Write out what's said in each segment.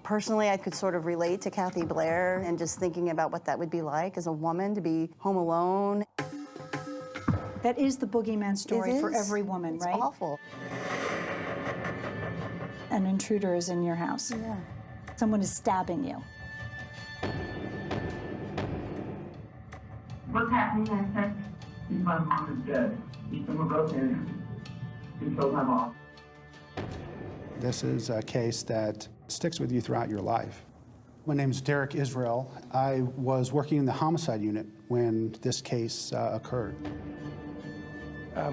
Personally, I could sort of relate to Kathy Blair and just thinking about what that would be like as a woman to be home alone. That is the boogeyman story for every woman, right? It's awful. An intruder is in your house. Yeah. Someone is stabbing you. What's happening? I said, my mom is dead. Someone broke in and killed my mom. This is a case that sticks with you throughout your life. My name is Derek Israel. I was working in the homicide unit when this case occurred.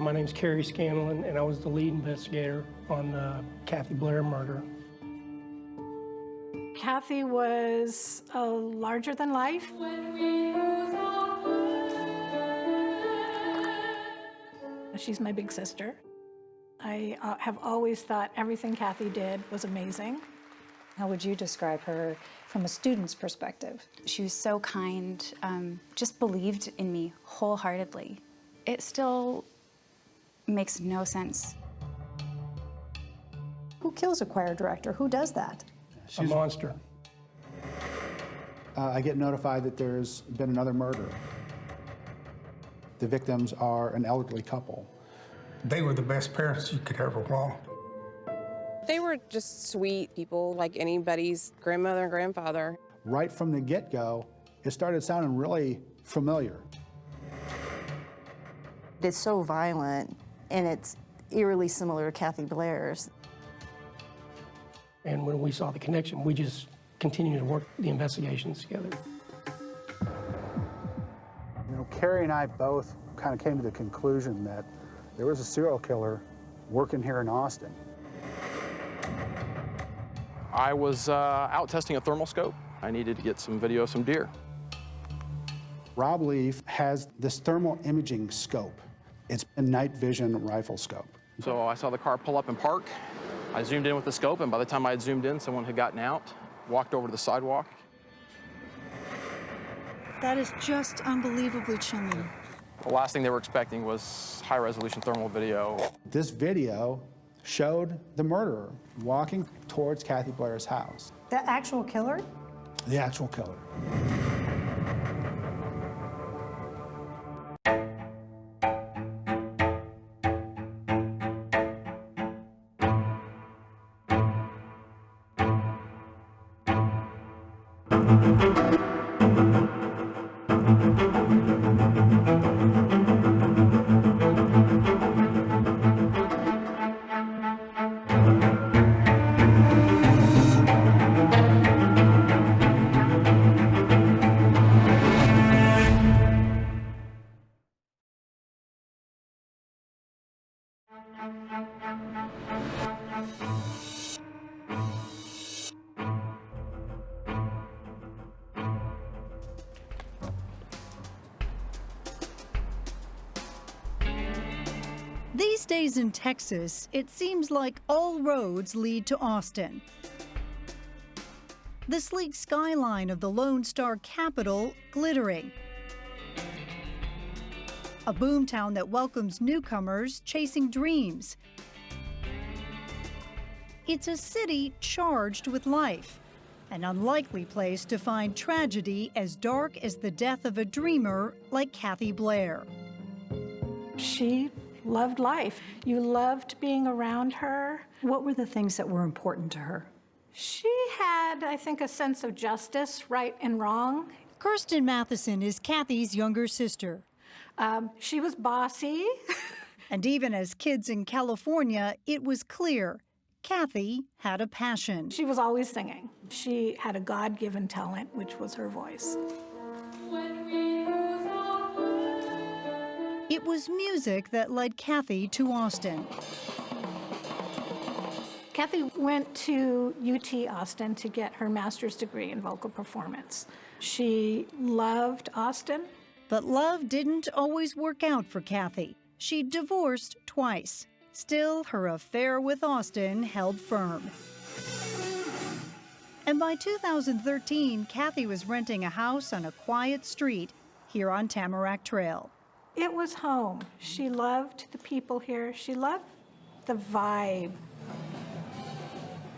My name's Kerry Scanlon, and I was the lead investigator on the Kathy Blair murder. Kathy was larger than life. She's my big sister. I have always thought everything Kathy did was amazing. How would you describe her from a student's perspective? She was so kind, just believed in me wholeheartedly. It still makes no sense. Who kills a choir director? Who does that? A monster. I get notified that there's been another murder. The victims are an elderly couple. They were the best parents you could ever want. They were just sweet people, like anybody's grandmother and grandfather. Right from the get-go, it started sounding really familiar. It's so violent, and it's eerily similar to Kathy Blair's. And when we saw the connection, we just continued to work the investigations together. You know, Kerry and I both kind of came to the conclusion that there was a serial killer working here in Austin. I was out testing a thermal scope. I needed to get some video of some deer. Rob Leaf has this thermal imaging scope. It's a night vision rifle scope. So I saw the car pull up and park. I zoomed in with the scope, and by the time I had zoomed in, someone had gotten out, walked over to the sidewalk. That is just unbelievably chilling. The last thing they were expecting was high-resolution thermal video. This video showed the murderer walking towards Kathy Blair's house. The actual killer? The actual killer. These days in Texas, it seems like all roads lead to Austin. The sleek skyline of the Lone Star capital glittering. A boomtown that welcomes newcomers chasing dreams. It's a city charged with life, an unlikely place to find tragedy as dark as the death of a dreamer like Kathy Blair. She loved life. You loved being around her. What were the things that were important to her? She had, I think, a sense of justice, right and wrong. Kirsten Matheson is Kathy's younger sister. She was bossy. And even as kids in California, it was clear Kathy had a passion. She was always singing. She had a God-given talent, which was her voice. It was music that led Kathy to Austin. Kathy went to UT Austin to get her master's degree in vocal performance. She loved Austin. But love didn't always work out for Kathy. She divorced twice. Still, her affair with Austin held firm. And by 2013, Kathy was renting a house on a quiet street here on Tamarack Trail. It was home. She loved the people here. She loved the vibe.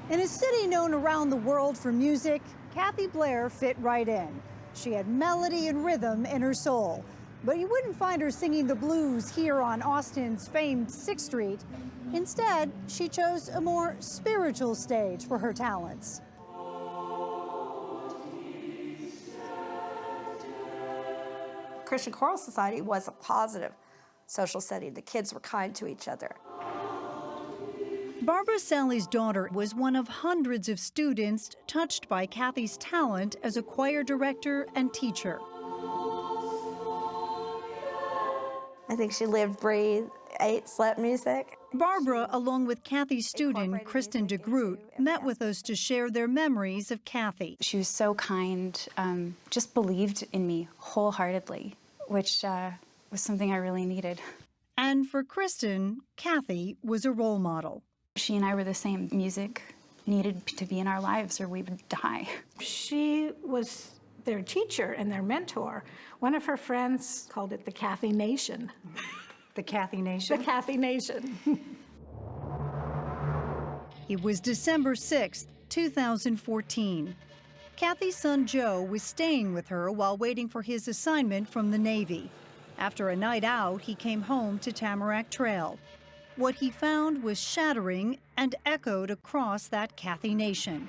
In a city known around the world for music, Kathy Blair fit right in. She had melody and rhythm in her soul. But you wouldn't find her singing the blues here on Austin's famed 6th Street. Instead, she chose a more spiritual stage for her talents. Christian Choral Society was a positive social setting. The kids were kind to each other. Barbara Sally's daughter was one of hundreds of students touched by Kathy's talent as a choir director and teacher. I think she lived, breathed, ate, slept music. Barbara, along with Kathy's student, Kristen DeGroot, met with us to share their memories of Kathy. She was so kind, just believed in me wholeheartedly, which was something I really needed. And for Kristen, Kathy was a role model. She and I were the same. Music needed to be in our lives or we would die. She was their teacher and their mentor. One of her friends called it the Kathy Nation. The Kathy Nation? The Kathy Nation. It was December 6th, 2014. Kathy's son Joe was staying with her while waiting for his assignment from the Navy. After a night out, he came home to Tamarack Trail. What he found was shattering and echoed across that Kathy Nation.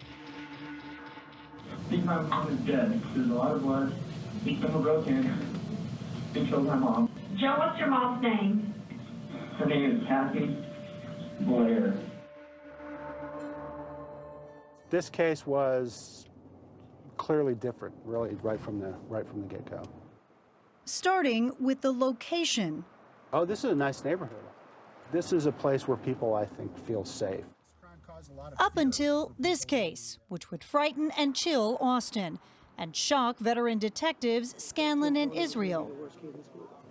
I think my mom is dead. There's a lot of blood. I think someone broke in and killed my mom. Joe, what's your mom's name? Her name is Kathy Blair. This case was clearly different, really, right from the get-go. Starting with the location. Oh, this is a nice neighborhood. This is a place where people, I think, feel safe. Up until this case, which would frighten and chill Austin and shock veteran detectives Scanlon and Israel.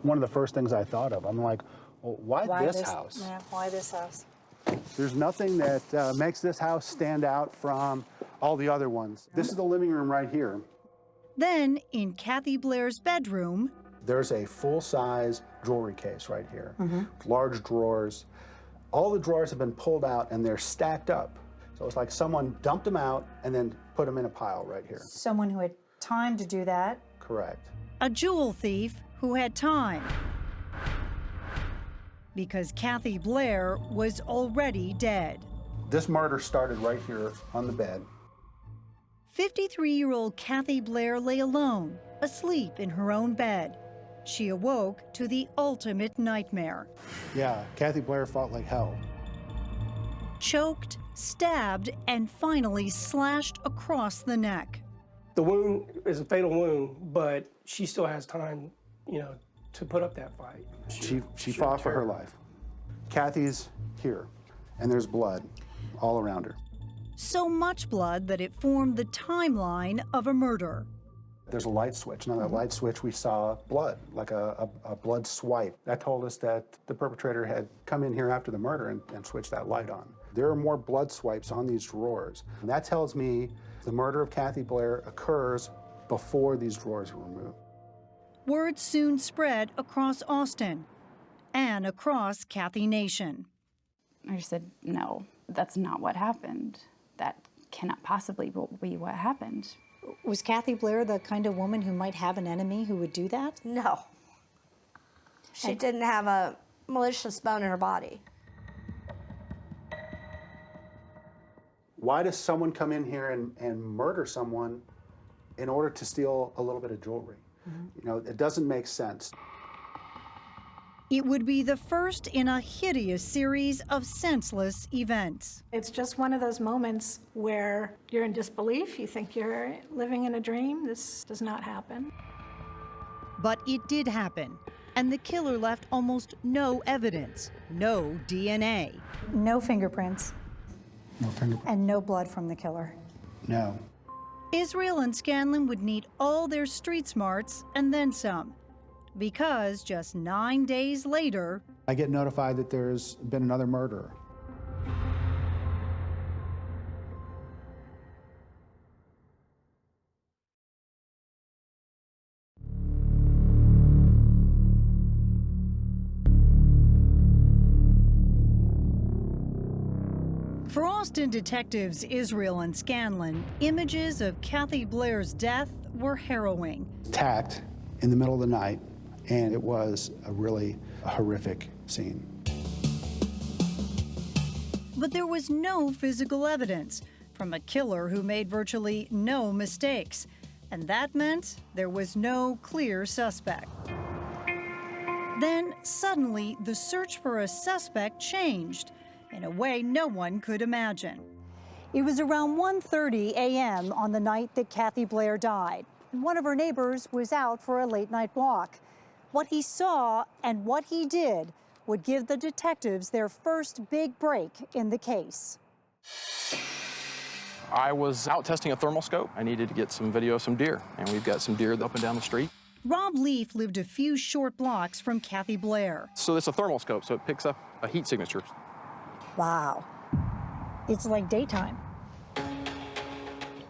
One of the first things I thought of, I'm like, well, why this house? Yeah, why this house? There's nothing that makes this house stand out from all the other ones. This is the living room right here. Then, in Kathy Blair's bedroom, there's a full-size jewelry case right here, large drawers. All the drawers have been pulled out and they're stacked up. So it's like someone dumped them out and then put them in a pile right here. Someone who had time to do that. Correct. a jewel thief who had time. Because Kathy Blair was already dead. This murder started right here on the bed. 53-year-old Kathy Blair lay alone, asleep in her own bed. She awoke to the ultimate nightmare. Yeah, Kathy Blair fought like hell. Choked, stabbed, and finally slashed across the neck. The wound is a fatal wound, but she still has time, to put up that fight. She fought for her life. Kathy's here, and there's blood all around her. So much blood that it formed the timeline of a murder. There's a light switch, and on that light switch we saw blood, like a blood swipe. That told us that the perpetrator had come in here after the murder and switched that light on. There are more blood swipes on these drawers. And that tells me the murder of Kathy Blair occurs before these drawers are removed. Word soon spread across Austin and across Kathy Nation. I just said, no, that's not what happened. That cannot possibly be what happened. Was Kathy Blair the kind of woman who might have an enemy who would do that? No. She didn't have a malicious bone in her body. Why does someone come in here and murder someone in order to steal a little bit of jewelry? It doesn't make sense. It would be the first in a hideous series of senseless events. It's just one of those moments where you're in disbelief. You think you're living in a dream. This does not happen. But it did happen, and the killer left almost no evidence, no DNA. No fingerprints. No fingerprints. And no blood from the killer. No. Israel and Scanlon would need all their street smarts and then some. Because just 9 days later, I get notified that there's been another murder. for Austin detectives Israel and Scanlon, images of Kathy Blair's death were harrowing. Attacked in the middle of the night, and it was a really horrific scene. But there was no physical evidence from a killer who made virtually no mistakes. And that meant there was no clear suspect. Then, suddenly, the search for a suspect changed in a way no one could imagine. It was around 1:30 a.m. on the night that Kathy Blair died. And one of her neighbors was out for a late-night walk. What he saw and what he did would give the detectives their first big break in the case. I was out testing a thermal scope. I needed to get some video of some deer, and we've got some deer up and down the street. Rob Leaf lived a few short blocks from Kathy Blair. So it's a thermal scope, so it picks up a heat signature. Wow. It's like daytime.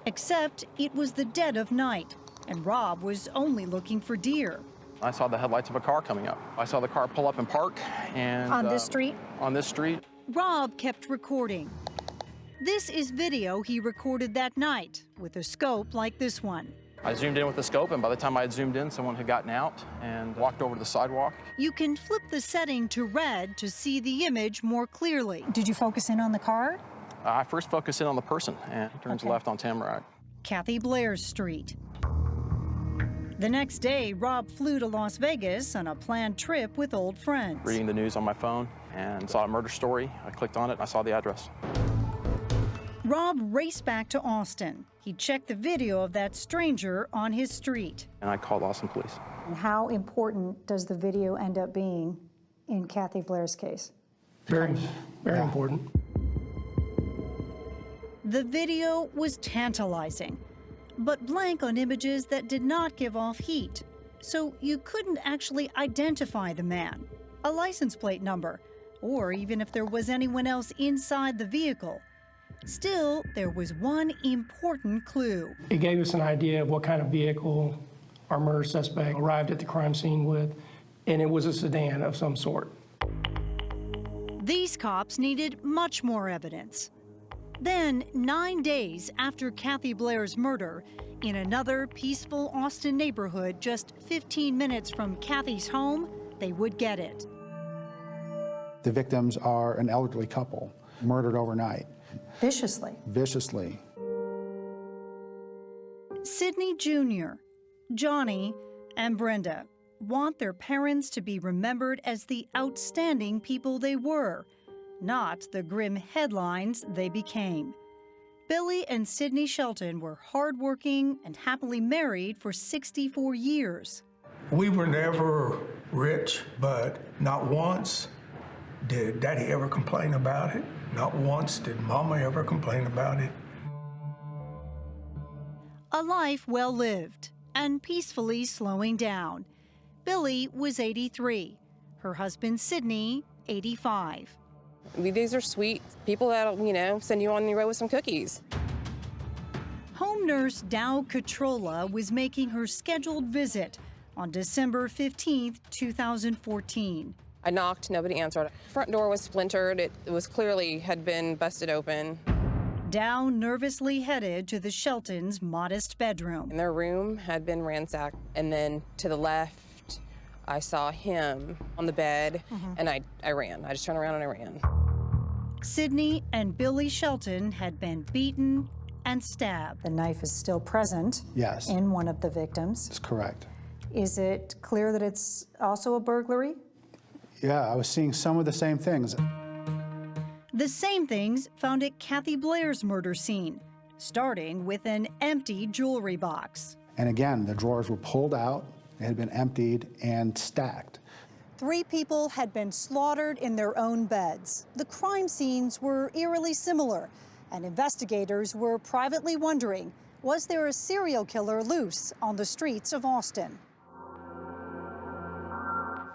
Except it was the dead of night, and Rob was only looking for deer. I saw the headlights of a car coming up. I saw the car pull up and park, and On this street? On this street. Rob kept recording. This is video he recorded that night with a scope like this one. I zoomed in with the scope, and by the time I had zoomed in, someone had gotten out and walked over to the sidewalk. You can flip the setting to red to see the image more clearly. Did you focus in on the car? I first focused in on the person, and he turns left on Tamarack. Kathy Blair's street. The next day, Rob flew to Las Vegas on a planned trip with old friends. Reading the news on my phone and saw a murder story. I clicked on it, and I saw the address. Rob raced back to Austin. He checked the video of that stranger on his street. And I called Austin police. And how important does the video end up being in Kathy Blair's case? Very important. The video was tantalizing, but blank on images that did not give off heat. So you couldn't actually identify the man, a license plate number, or even if there was anyone else inside the vehicle. Still, there was one important clue. It gave us an idea of what kind of vehicle our murder suspect arrived at the crime scene with, and it was a sedan of some sort. These cops needed much more evidence. Then, 9 days after Kathy Blair's murder, in another peaceful Austin neighborhood just 15 minutes from Kathy's home, they would get it. The victims are an elderly couple, murdered overnight. Viciously. Viciously. Sidney Jr., Johnny, and Brenda want their parents to be remembered as the outstanding people they were, not the grim headlines they became. Billy and Sidney Shelton were hardworking and happily married for 64 years. We were never rich, but not once did Daddy ever complain about it. Not once did Mama ever complain about it. A life well lived and peacefully slowing down. Billy was 83, her husband Sidney, 85. These are sweet people that'll, send you on your way with some cookies. Home nurse Dow Catrola was making her scheduled visit on December 15, 2014. I knocked, nobody answered. Front door was splintered. It was clearly had been busted open. Dow nervously headed to the Sheltons' modest bedroom. And their room had been ransacked. And then to the left, I saw him on the bed, and I ran. I just turned around and I ran. Sidney and Billy Shelton had been beaten and stabbed. The knife is still present. Yes. In one of the victims. That's correct. Is it clear that it's also a burglary? Yeah, I was seeing some of the same things. The same things found at Kathy Blair's murder scene, starting with an empty jewelry box. And again, the drawers were pulled out, they had been emptied and stacked. 3 people had been slaughtered in their own beds. The crime scenes were eerily similar, and investigators were privately wondering, was there a serial killer loose on the streets of Austin?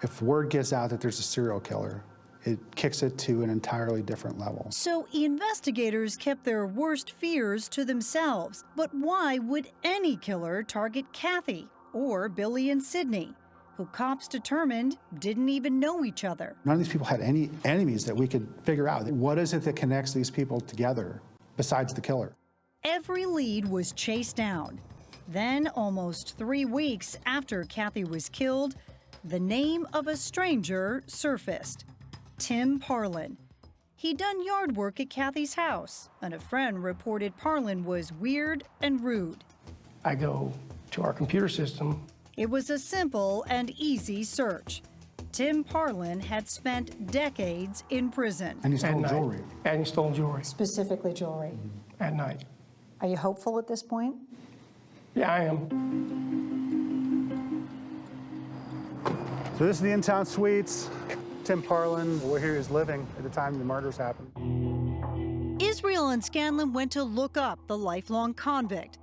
If word gets out that there's a serial killer, it kicks it to an entirely different level. So investigators kept their worst fears to themselves. But why would any killer target Kathy or Billy and Sidney? who cops determined didn't even know each other. None of these people had any enemies that we could figure out. What is it that connects these people together besides the killer? Every lead was chased down. Then, almost 3 weeks after Kathy was killed, the name of a stranger surfaced, Tim Parlin. He'd done yard work at Kathy's house, and a friend reported Parlin was weird and rude. I go to our computer system. It was a simple and easy search. Tim Parlin had spent decades in prison. And he stole jewelry. And he stole jewelry Specifically jewelry. at night. Are you hopeful at this point? Yeah, I am. So this is the in-town suites. Tim Parlin, where he was living at the time the murders happened. Israel and Scanlon went to look up the lifelong convict.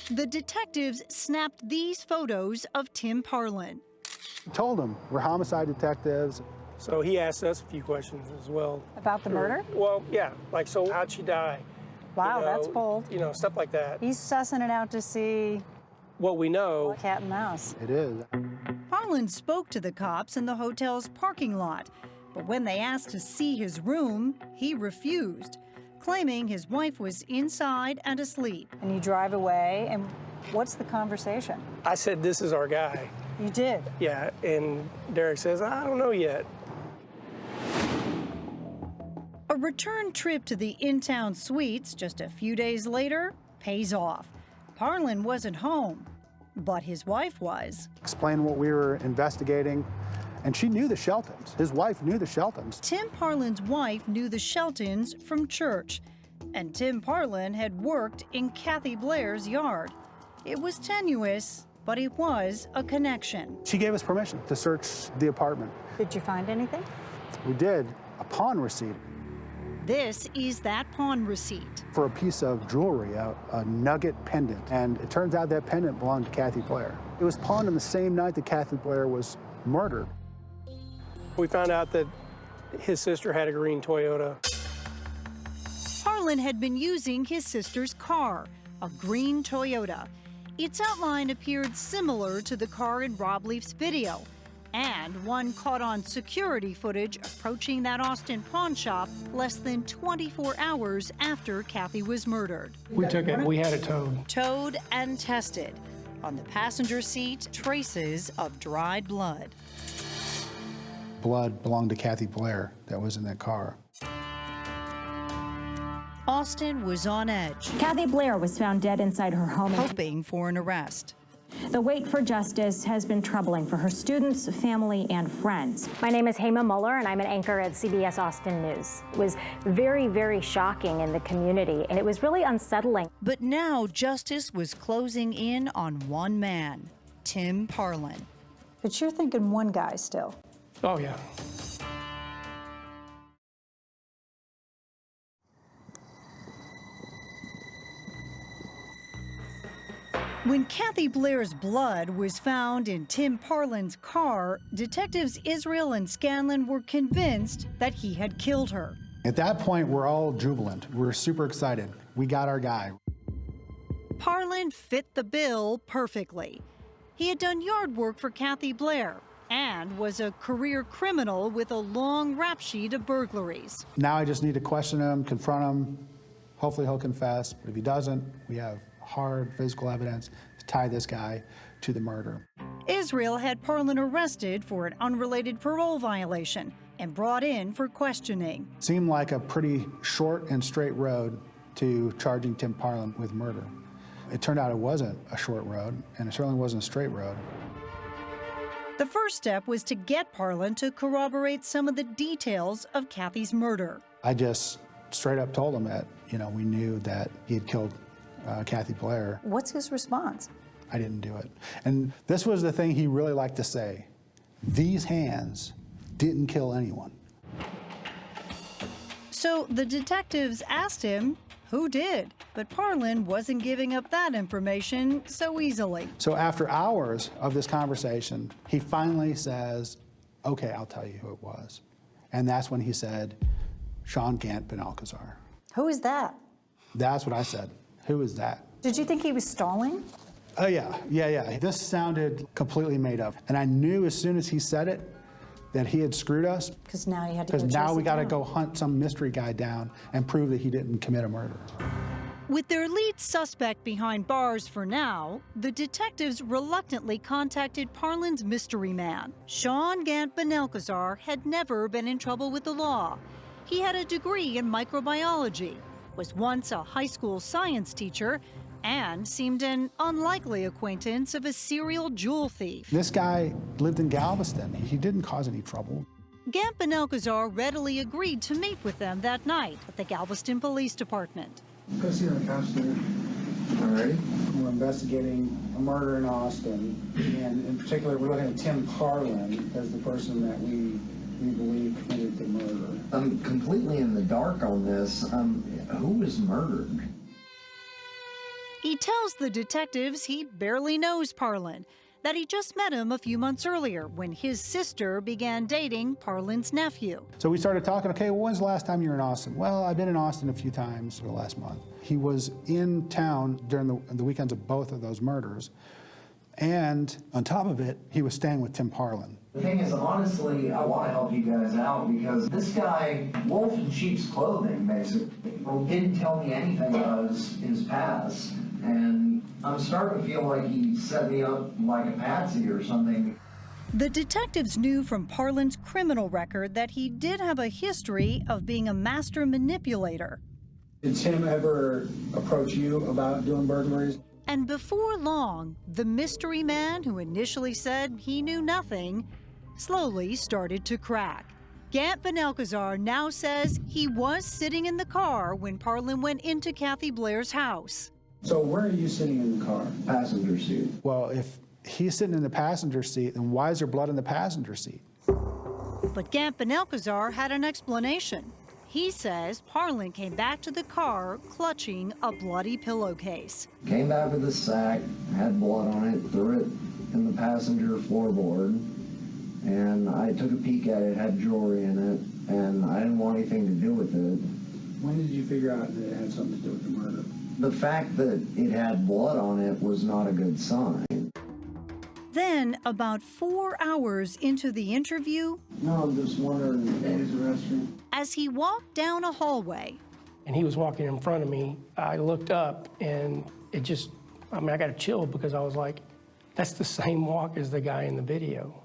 The detectives snapped these photos of Tim Parlin. Told him, we're homicide detectives. So he asked us a few questions as well. About the murder? Well, yeah, like, so how'd she die? Wow, You know, that's bold. You know, stuff like that. He's sussing it out to see What we know, cat and mouse. It is. Parlin spoke to the cops in the hotel's parking lot, but when they asked to see his room, he refused, claiming his wife was inside and asleep. And you drive away, and what's the conversation? I said, this is our guy. You did? Yeah, and Derek says, I don't know yet. A return trip to the in-town suites just a few days later pays off. Parlin wasn't home, but his wife was. Explain what we were investigating, and she knew the Sheltons. His wife knew the Sheltons. Tim Parlin's wife knew the Sheltons from church, and Tim Parlin had worked in Kathy Blair's yard. It was tenuous, but it was a connection. She gave us permission to search the apartment. Did you find anything? We did a pawn receipt This is that pawn receipt. for a piece of jewelry, a nugget pendant. And it turns out that pendant belonged to Kathy Blair. It was pawned on the same night that Kathy Blair was murdered. We found out that his sister had a green Toyota. Parlin had been using his sister's car, a green Toyota. Its outline appeared similar to the car in Rob Leaf's video, and one caught on security footage approaching that Austin pawn shop less than 24 hours after Kathy was murdered. We took it, we had it towed. Towed and tested. On the passenger seat, traces of dried blood. Blood belonged to Kathy Blair that was in that car. Austin was on edge, Kathy Blair was found dead inside her home. hoping for an arrest. The wait for justice has been troubling for her students, family, and friends. My name is Hema Muller, and I'm an anchor at CBS Austin News. It was very, very shocking in the community, and it was really unsettling. But now justice was closing in on one man, Tim Parlin. But you're thinking one guy still. Oh, yeah. When Kathy Blair's blood was found in Tim Parlin's car, detectives Israel and Scanlon were convinced that he had killed her. At that point, we're all jubilant. We're super excited. We got our guy. Parlin fit the bill perfectly. He had done yard work for Kathy Blair and was a career criminal with a long rap sheet of burglaries. Now I just need to question him, confront him. Hopefully he'll confess, but if he doesn't, we have hard physical evidence to tie this guy to the murder. Israel had Parlin arrested for an unrelated parole violation and brought in for questioning. Seemed like a pretty short and straight road to charging Tim Parlin with murder. It turned out it wasn't a short road, and it certainly wasn't a straight road. The first step was to get Parlin to corroborate some of the details of Kathy's murder. I just straight up told him that, we knew that he had killed Kathy Blair. What's his response? I didn't do it. And this was the thing he really liked to say. These hands didn't kill anyone. So the detectives asked him who did, but Parlin wasn't giving up that information so easily. So after hours of this conversation, he finally says, okay, I'll tell you who it was. And that's when he said, Sean Gant Benalcazar. Who is that? That's what I said. Who is that? Did you think he was stalling? Oh, yeah. This sounded completely made up. And I knew as soon as he said it that he had screwed us. Because now you had to go Because now chase we it got to down. go hunt some mystery guy down and prove that he didn't commit a murder. With their lead suspect behind bars for now, the detectives reluctantly contacted Parlin's mystery man. Sean Gant Benelkazar had never been in trouble with the law. He had a degree in microbiology, was once a high school science teacher, and seemed an unlikely acquaintance of a serial jewel thief. This guy lived in Galveston. He didn't cause any trouble. Gant Benelkazar readily agreed to meet with them that night at the Galveston Police Department. Go see the counselor. All right. We're investigating a murder in Austin, and in particular, we're looking at Tim Parlin as the person that we believe committed the murder. I'm completely in the dark on this. Who was murdered? He tells the detectives he barely knows Parlin, that he just met him a few months earlier when his sister began dating Parlin's nephew. So we started talking, okay, well, when's the last time you were in Austin? Well, I've been in Austin a few times for the last month. He was in town during the weekends of both of those murders. And on top of it, he was staying with Tim Parlin. The thing is, honestly, I want to help you guys out because this guy, wolf in sheep's clothing, basically, didn't tell me anything about his past. And I'm starting to feel like he set me up like a patsy or something. The detectives knew from Parlin's criminal record that he did have a history of being a master manipulator. Did Tim ever approach you about doing burglaries? And before long, the mystery man who initially said he knew nothing slowly started to crack. Gant Benelkazar now says he was sitting in the car when Parlin went into Kathy Blair's house. So where are you sitting in the car? Passenger seat. Well, if he's sitting in the passenger seat, then why is there blood in the passenger seat? But Gant Benelkazar had an explanation. He says Parlin came back to the car clutching a bloody pillowcase. Came back with a sack, had blood on it, threw it in the passenger floorboard, and I took a peek at it, had jewelry in it, and I didn't want anything to do with it. When did you figure out that it had something to do with the murder? The fact that it had blood on it was not a good sign. Then, about 4 hours into the interview, No, I'm just wondering, is the restroom? as he walked down a hallway, And he was walking in front of me. I looked up and it just, I got a chill because I was like, that's the same walk as the guy in the video.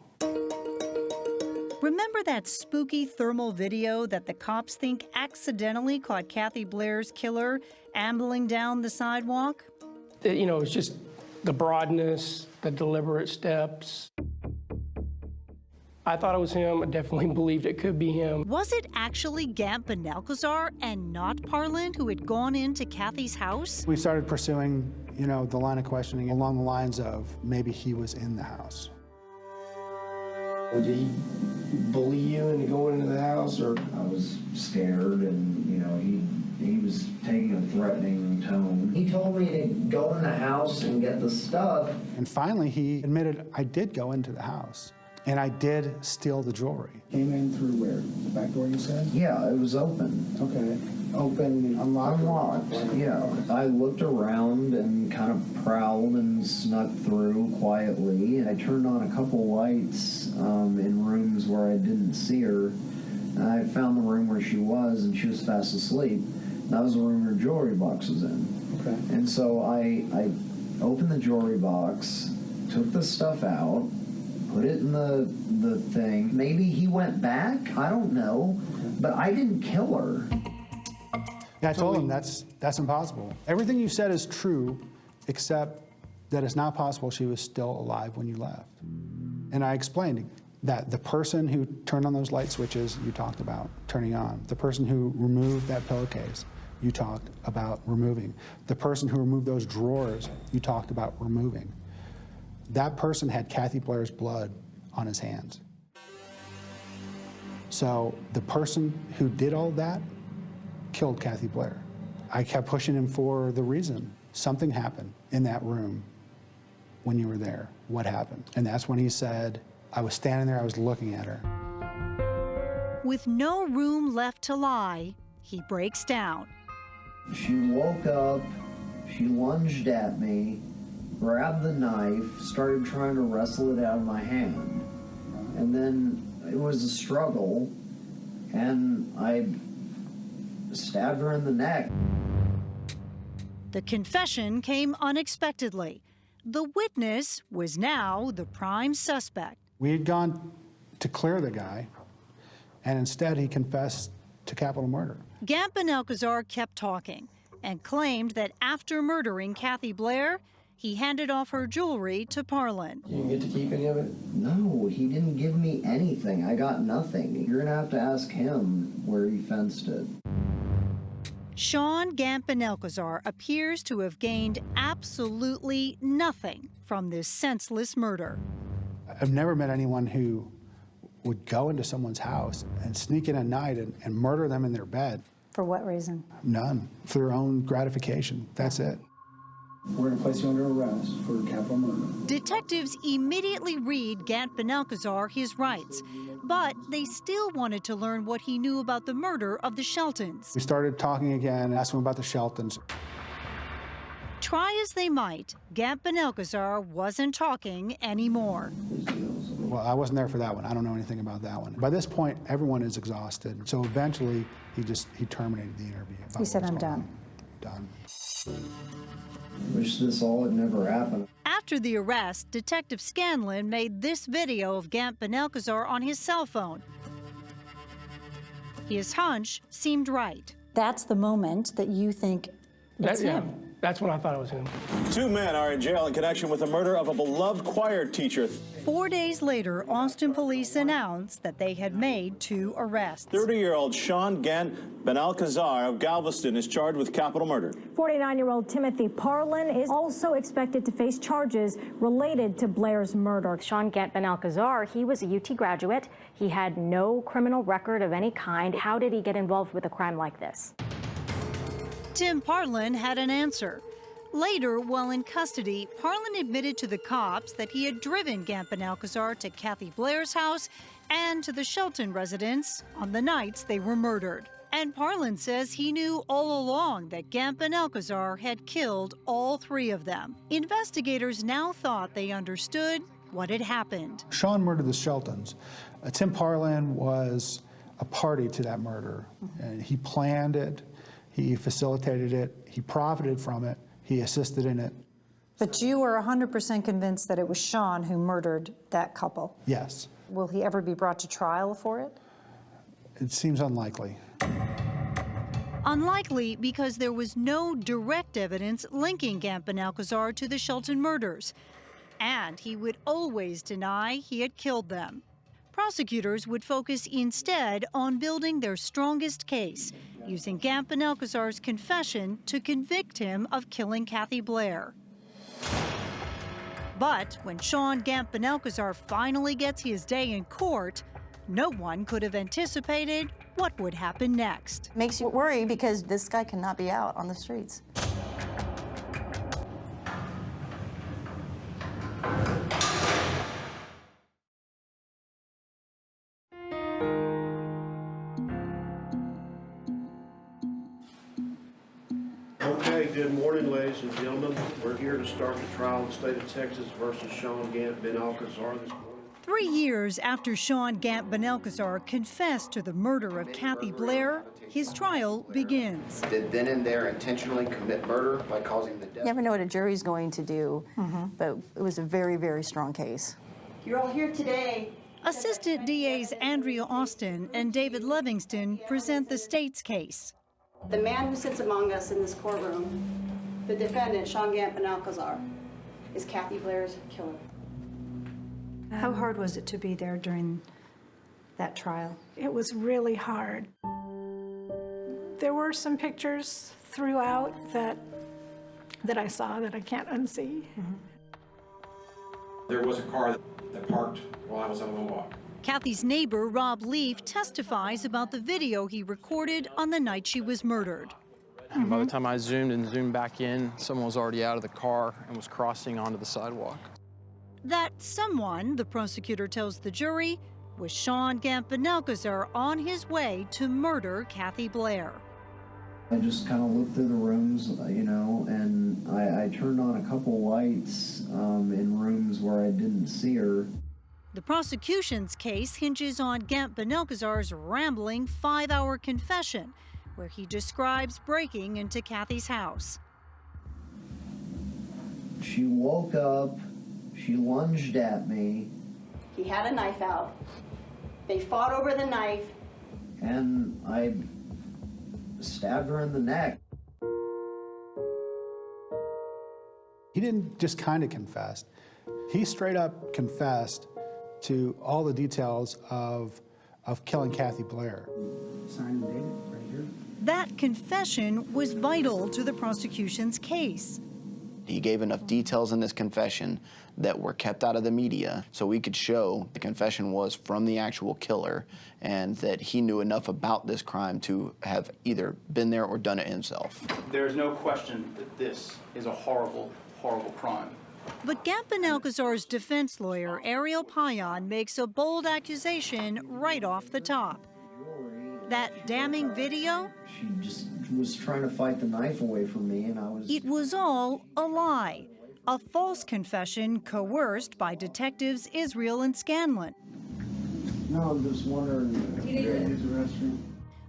remember that spooky thermal video that the cops think accidentally caught Kathy Blair's killer ambling down the sidewalk? It's just the broadness, the deliberate steps. I thought it was him. I definitely believed it could be him. Was it actually Gant Benelkazar and not Parlin who had gone into Kathy's house? We started pursuing, the line of questioning along the lines of maybe he was in the house. Did he bully you into going into the house, or? I was scared, and he was taking a threatening tone. He told me to go in the house and get the stuff. And finally, he admitted, I did go into the house, and I did steal the jewelry. Came in through where? The back door, you said? Yeah, it was open. Okay. Open, unlocked? Unlocked, yeah. I looked around and kind of prowled and snuck through quietly. I turned on a couple lights in rooms where I didn't see her. I found the room where she was, and she was fast asleep. That was the room her jewelry box was in. Okay. And so I opened the jewelry box, took the stuff out, put it in the thing. Maybe he went back, I don't know, but I didn't kill her. Yeah, I told him that's impossible. Everything you said is true, except that it's not possible she was still alive when you left. And I explained that the person who turned on those light switches you talked about turning on, the person who removed that pillowcase you talked about removing, the person who removed those drawers you talked about removing, that person had Kathy Blair's blood on his hands. So the person who did all that killed Kathy Blair. I kept pushing him for the reason. Something happened in that room when you were there. What happened? And that's when he said, I was standing there, I was looking at her. With no room left to lie, he breaks down. She woke up, she lunged at me, grabbed the knife, started trying to wrestle it out of my hand. And then it was a struggle, and I stabbed her in the neck. The confession came unexpectedly. The witness was now the prime suspect. We had gone to clear the guy, and instead he confessed to capital murder. Gamp and Alcazar kept talking and claimed that after murdering Kathy Blair, he handed off her jewelry to Parlin. You didn't get to keep any of it? No, he didn't give me anything. I got nothing. You're gonna have to ask him where he fenced it. Sean Gamp and Alcazar appears to have gained absolutely nothing from this senseless murder. I've never met anyone who would go into someone's house and sneak in at night and murder them in their bed. For what reason? None. For their own gratification. That's it. We're going to place you under arrest for capital murder. Detectives immediately read Gamp and Alcazar his rights, but they still wanted to learn what he knew about the murder of the Sheltons. We started talking again, asked him about the Sheltons. Try as they might, Gamp and Alcazar wasn't talking anymore. Well, I wasn't there for that one. I don't know anything about that one. By this point, everyone is exhausted. So eventually, he terminated the interview. He said, "I'm done." Done. Wish this all had never happened. After the arrest, Detective Scanlon made this video of Gamp and Alcazar on his cell phone. His hunch seemed right. That's the moment that you think it's him. That's when I thought it was him. 2 men are in jail in connection with the murder of a beloved choir teacher. 4 days later, Austin police announced that they had made 2 arrests. 30-year-old Sean Gant Benalcazar of Galveston is charged with capital murder. 49-year-old Timothy Parlin is also expected to face charges related to Blair's murder. Sean Gant Benalcazar, he was a UT graduate. He had no criminal record of any kind. How did he get involved with a crime like this? Tim Parlin had an answer. Later, while in custody, Parlin admitted to the cops that he had driven Gamp and Alcazar to Kathy Blair's house and to the Shelton residence on the nights they were murdered. And Parlin says he knew all along that Gamp and Alcazar had killed all 3 of them. Investigators now thought they understood what had happened. Sean murdered the Sheltons. Tim Parlin was a party to that murder. And he planned it. He facilitated it, he profited from it, he assisted in it. But you are 100% convinced that it was Sean who murdered that couple? Yes. Will he ever be brought to trial for it? It seems unlikely. Unlikely because there was no direct evidence linking Gamp and Alcazar to the Shelton murders. And he would always deny he had killed them. Prosecutors would focus instead on building their strongest case, using Gamp and Alcazar's confession to convict him of killing Kathy Blair. But when Sean Gamp and Alcazar finally gets his day in court, no one could have anticipated what would happen next. Makes you worry because this guy cannot be out on the streets. Okay, good morning, ladies and gentlemen. We're here to start the trial in the state of Texas versus Sean Gant Benalcazar this morning. 3 years after Sean Gant Benalcazar confessed to the murder of Kathy Blair, his trial begins. Did then and there intentionally commit murder by causing the death? You never know what a jury's going to do, but it was a very, very strong case. You're all here today. Assistant DAs Andrea Austin and David Livingston present the state's case. The man who sits among us in this courtroom, the defendant, Sean Gant Benalcazar, is Kathy Blair's killer. How hard was it to be there during that trial? It was really hard. There were some pictures throughout that I saw that I can't unsee. There was a car that parked while I was on my walk. Kathy's neighbor, Rob Leaf, testifies about the video he recorded on the night she was murdered. And by the time I zoomed and zoomed back in, someone was already out of the car and was crossing onto the sidewalk. That someone, the prosecutor tells the jury, was Sean Gant Benalcazar on his way to murder Kathy Blair. I just kind of looked through the rooms, you know, and I turned on a couple lights in rooms where I didn't see her. The prosecution's case hinges on Gant Benelkazar's rambling 5-hour confession, where he describes breaking into Kathy's house. She woke up, she lunged at me. He had a knife out. They fought over the knife. And I stabbed her in the neck. He didn't just kind of confess. He straight up confessed to all the details of killing Kathy Blair. Signed and dated right here. That confession was vital to the prosecution's case. He gave enough details in this confession that were kept out of the media so we could show the confession was from the actual killer and that he knew enough about this crime to have either been there or done it himself. There's no question that this is a horrible, horrible crime. But Gant Benelkazar's defense lawyer, Ariel Payan, makes a bold accusation right off the top. That damning video? She just was trying to fight the knife away from me, and I was... It was all a lie. A false confession coerced by detectives Israel and Scanlon. No, I'm just wondering, use the restroom.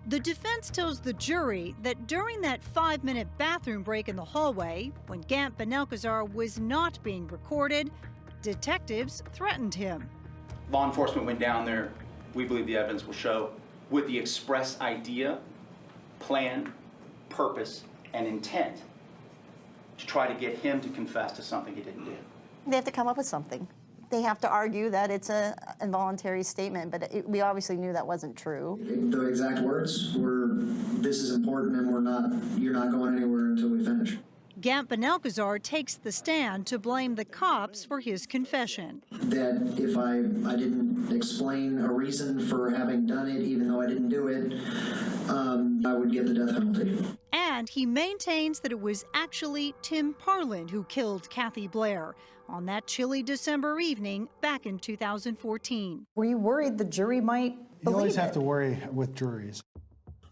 The defense tells the jury that during that 5-minute bathroom break in the hallway, when Gant Benelkazar was not being recorded, detectives threatened him. Law enforcement went down there, we believe the evidence will show, with the express idea, plan, purpose, and intent to try to get him to confess to something he didn't do. They have to come up with something. They have to argue that it's an involuntary statement, but we obviously knew that wasn't true. The exact words were, "This is important and you're not going anywhere until we finish." Gant Benelkazar takes the stand to blame the cops for his confession. That if I didn't explain a reason for having done it, even though I didn't do it, I would get the death penalty. And he maintains that it was actually Tim Parlin who killed Kathy Blair on that chilly December evening back in 2014. Were you worried the jury might You always believe have it? to worry with juries.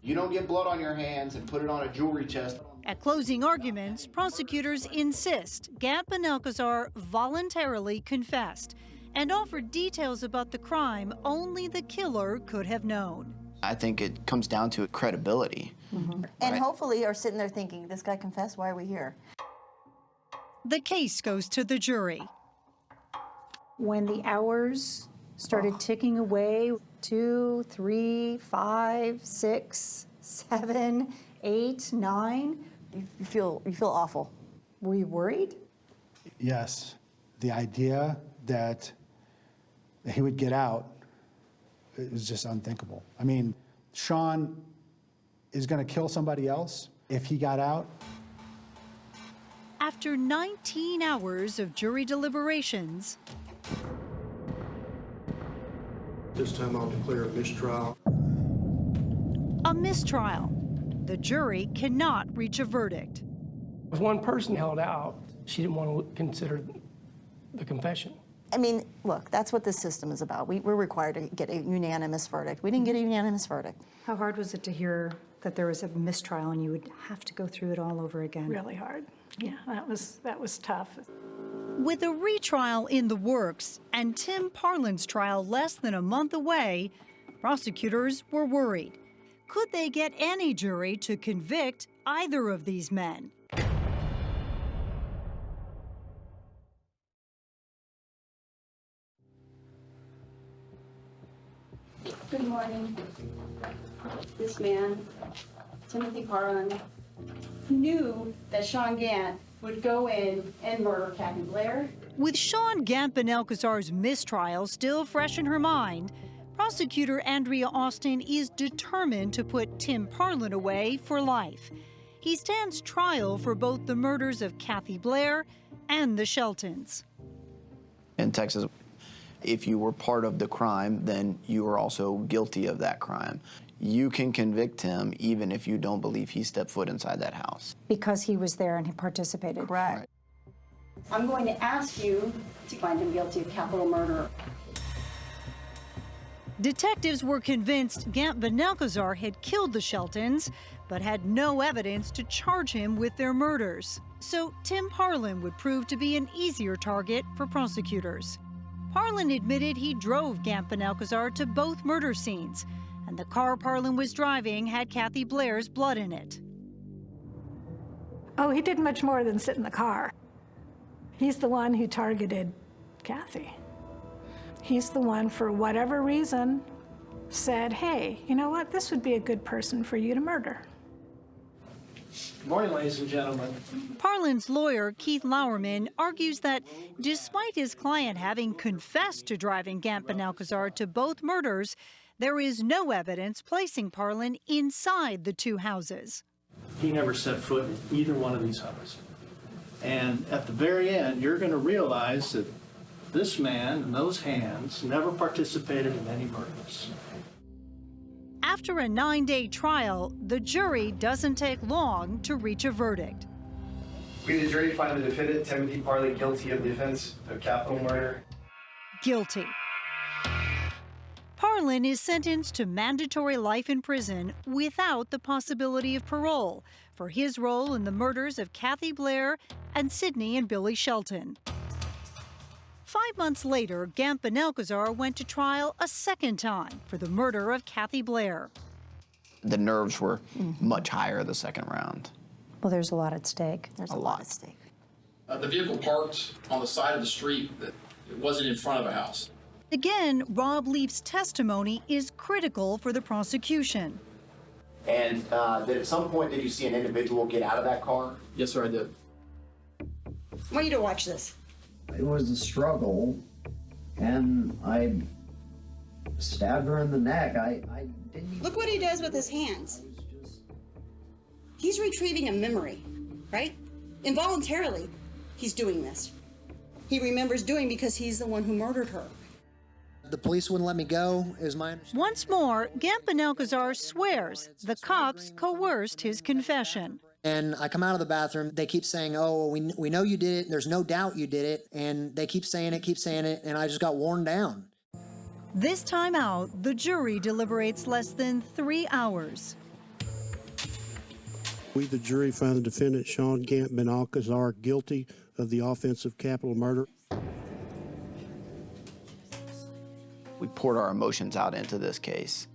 You don't get blood on your hands and put it on a jewelry chest. At closing arguments, prosecutors insist Gant Benelkazar voluntarily confessed and offered details about the crime only the killer could have known. I think it comes down to credibility. And hopefully are sitting there thinking, this guy confessed, why are we here? The case goes to the jury. When the hours started ticking away, 2, 3, 5, 6, 7, 8, 9. You feel awful. Were you worried? Yes. The idea that he would get out is just unthinkable. I mean, Sean is going to kill somebody else if he got out. After 19 hours of jury deliberations, This time I'll declare a mistrial. a mistrial. The jury cannot reach a verdict. If one person held out, she didn't want to consider the confession. I mean, look, that's what this system is about. We're required to get a unanimous verdict. We didn't get a unanimous verdict. How hard was it to hear that there was a mistrial and you would have to go through it all over again? Really hard. Yeah, that was tough. With a retrial in the works and Tim Parlin's trial less than a month away, prosecutors were worried. Could they get any jury to convict either of these men? Good morning. This man, Timothy Parlin, knew that Sean Gant would go in and murder Kathy Blair. With Sean Gant Benelkazar's mistrial still fresh in her mind, prosecutor Andrea Austin is determined to put Tim Parlin away for life. He stands trial for both the murders of Kathy Blair and the Sheltons. In Texas, if you were part of the crime, then you are also guilty of that crime. You can convict him even if you don't believe he stepped foot inside that house. Because he was there and he participated. Correct. Right. I'm going to ask you to find him guilty of capital murder. Detectives were convinced Gant Benelkazar had killed the Sheltons, but had no evidence to charge him with their murders. So Tim Parlin would prove to be an easier target for prosecutors. Parlin admitted he drove Gant Ben-Alcazar to both murder scenes, and the car Parlin was driving had Kathy Blair's blood in it. Oh, he did much more than sit in the car. He's the one who targeted Kathy. He's the one, for whatever reason, said, hey, you know what, this would be a good person for you to murder. Good morning, ladies and gentlemen. Parlin's lawyer, Keith Lauerman, argues that despite his client having confessed to driving Gant Ben-Alcazar to both murders, there is no evidence placing Parlin inside the two houses. He never set foot in either one of these houses. And at the very end, you're going to realize that this man and those hands never participated in any murders. After a 9-day trial, the jury doesn't take long to reach a verdict. We, the jury, find the defendant, Timothy Parlin, guilty of the offense of capital murder. Guilty. Parlin is sentenced to mandatory life in prison without the possibility of parole for his role in the murders of Kathy Blair and Sidney and Billy Shelton. 5 months later, Gant Ben-Alcazar went to trial a second time for the murder of Kathy Blair. The nerves were much higher the second round. Well, there's a lot at stake. There's a lot at stake. The vehicle parked on the side of the street. It wasn't in front of a house. Again, Rob Leaf's testimony is critical for the prosecution. And that at some point, did you see an individual get out of that car? Yes, sir, I did. I want you to watch this. It was a struggle, and I stabbed her in the neck. I didn't. Look what he does with his hands. He's retrieving a memory, right? Involuntarily, he's doing this. He remembers doing because he's the one who murdered her. The police wouldn't let me go, is my understanding. Once more, Gant Ben-Alcazar swears the cops coerced his confession. And I come out of the bathroom, they keep saying, oh, we know you did it, there's no doubt you did it, and they keep saying it, and I just got worn down. This time out, the jury deliberates less than 3 hours. We, the jury, find the defendant, Sean Gant Ben-Alcazar, guilty of the offense of capital murder. We poured our emotions out into this case.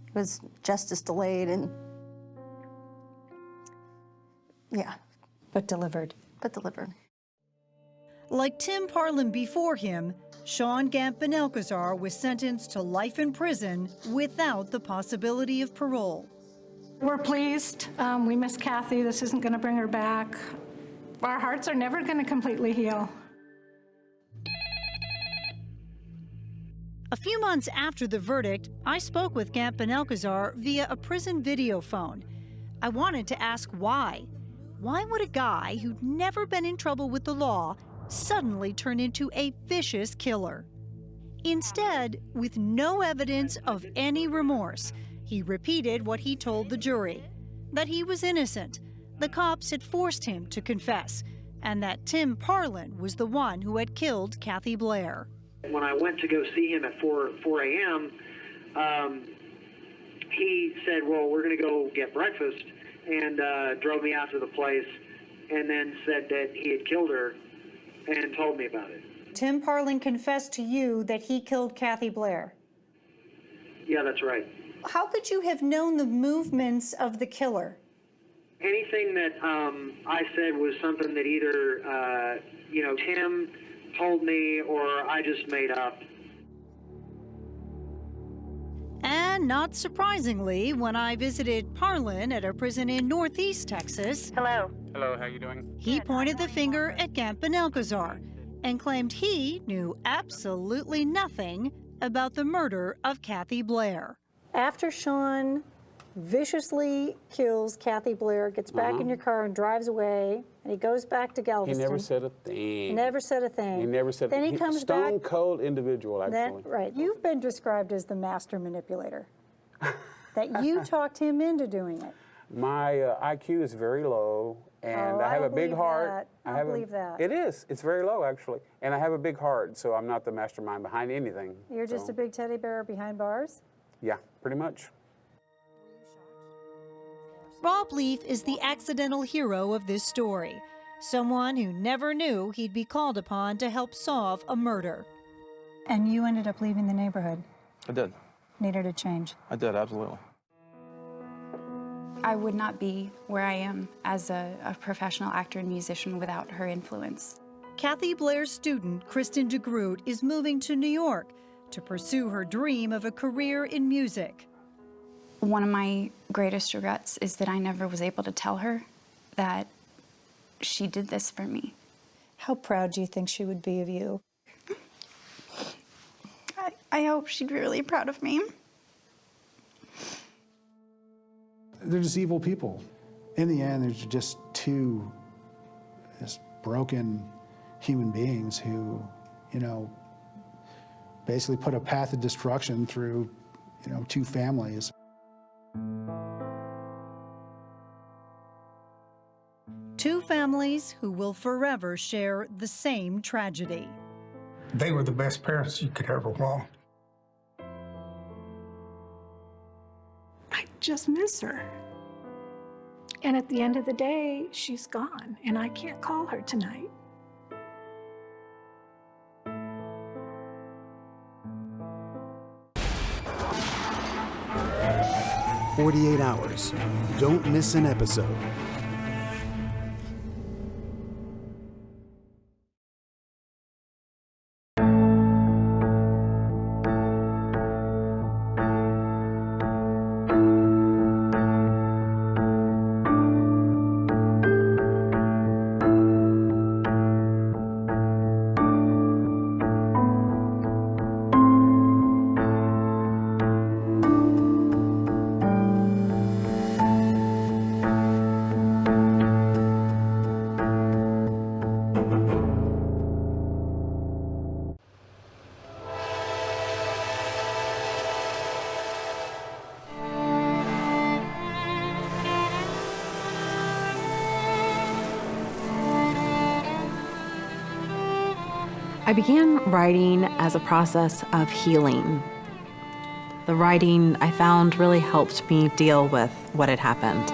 It was justice delayed and, yeah. But delivered. But delivered. Like Tim Parlin before him, Sean Gant Ben-Alcazar was sentenced to life in prison without the possibility of parole. We're pleased. We miss Kathy. This isn't going to bring her back. Our hearts are never going to completely heal. A few months after the verdict, I spoke with Gant Ben-Alcazar via a prison video phone. I wanted to ask why. Why would a guy who'd never been in trouble with the law suddenly turn into a vicious killer? Instead, with no evidence of any remorse, he repeated what he told the jury, that he was innocent, the cops had forced him to confess, and that Tim Parlin was the one who had killed Kathy Blair. When I went to go see him at 4 a.m., he said, well, we're going to go get breakfast, and drove me out to the place, and then said that he had killed her and told me about it. Tim Parlin confessed to you that he killed Kathy Blair. Yeah, that's right. How could you have known the movements of the killer? Anything that I said was something that either, Tim told me or I just made up. And not surprisingly, when I visited Parlin at a prison in Northeast Texas, Hello, how you doing? He pointed the finger at Gant Ben-Alcazar and claimed he knew absolutely nothing about the murder of Kathy Blair. After Sean viciously kills Kathy Blair, gets back in your car and drives away, and he goes back to Galveston. He never said a thing. Never said a thing. He never said. Then he comes stone back. cold individual, actually. Right. You've been described as the master manipulator. That you talked him into doing it. My IQ is very low, and I have a big heart. I don't believe that. It is. It's very low, actually, and I have a big heart, so I'm not the mastermind behind anything. You're just a big teddy bear behind bars? Yeah, pretty much. Rob Leaf is the accidental hero of this story, someone who never knew he'd be called upon to help solve a murder. And you ended up leaving the neighborhood. I did. Needed a change. I did, absolutely. I would not be where I am as a professional actor and musician without her influence. Kathy Blair's student, Kristen DeGroot, is moving to New York to pursue her dream of a career in music. One of my greatest regrets is that I never was able to tell her that she did this for me. How proud do you think she would be of you? I hope she'd be really proud of me. They're just evil people. In the end, they're just two broken human beings who, basically put a path of destruction through, two families. Two families who will forever share the same tragedy. They were the best parents you could ever want. I just miss her. And at the end of the day, she's gone, and I can't call her tonight. "48 Hours. Don't miss an episode." I began writing as a process of healing. The writing, I found, really helped me deal with what had happened.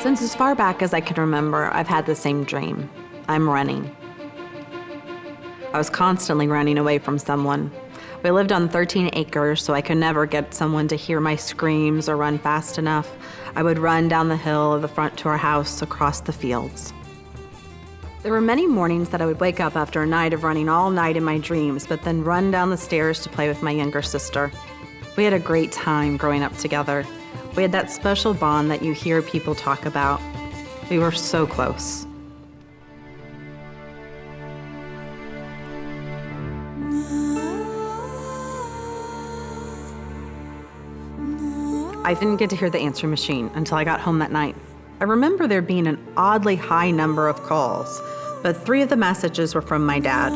Since as far back as I can remember, I've had the same dream. I'm running. I was constantly running away from someone. We lived on 13 acres, so I could never get someone to hear my screams or run fast enough. I would run down the hill of the front to our house across the fields. There were many mornings that I would wake up after a night of running all night in my dreams, but then run down the stairs to play with my younger sister. We had a great time growing up together. We had that special bond that you hear people talk about. We were so close. I didn't get to hear the answering machine until I got home that night. I remember there being an oddly high number of calls, but 3 of the messages were from my dad.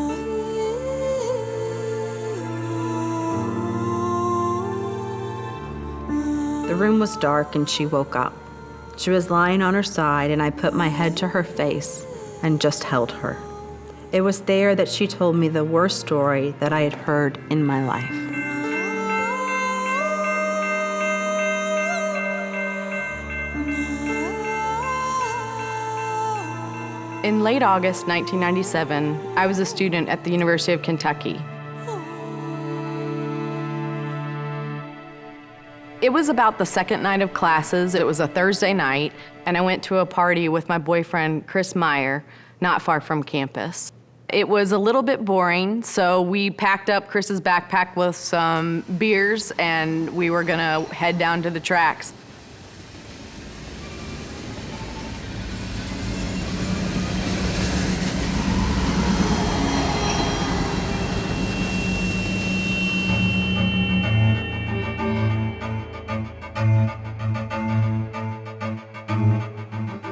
The room was dark and she woke up. She was lying on her side and I put my head to her face and just held her. It was there that she told me the worst story that I had heard in my life. In late August 1997, I was a student at the University of Kentucky. It was about the second night of classes. It was a Thursday night, and I went to a party with my boyfriend, Chris Meyer, not far from campus. It was a little bit boring, so we packed up Chris's backpack with some beers, and we were gonna head down to the tracks.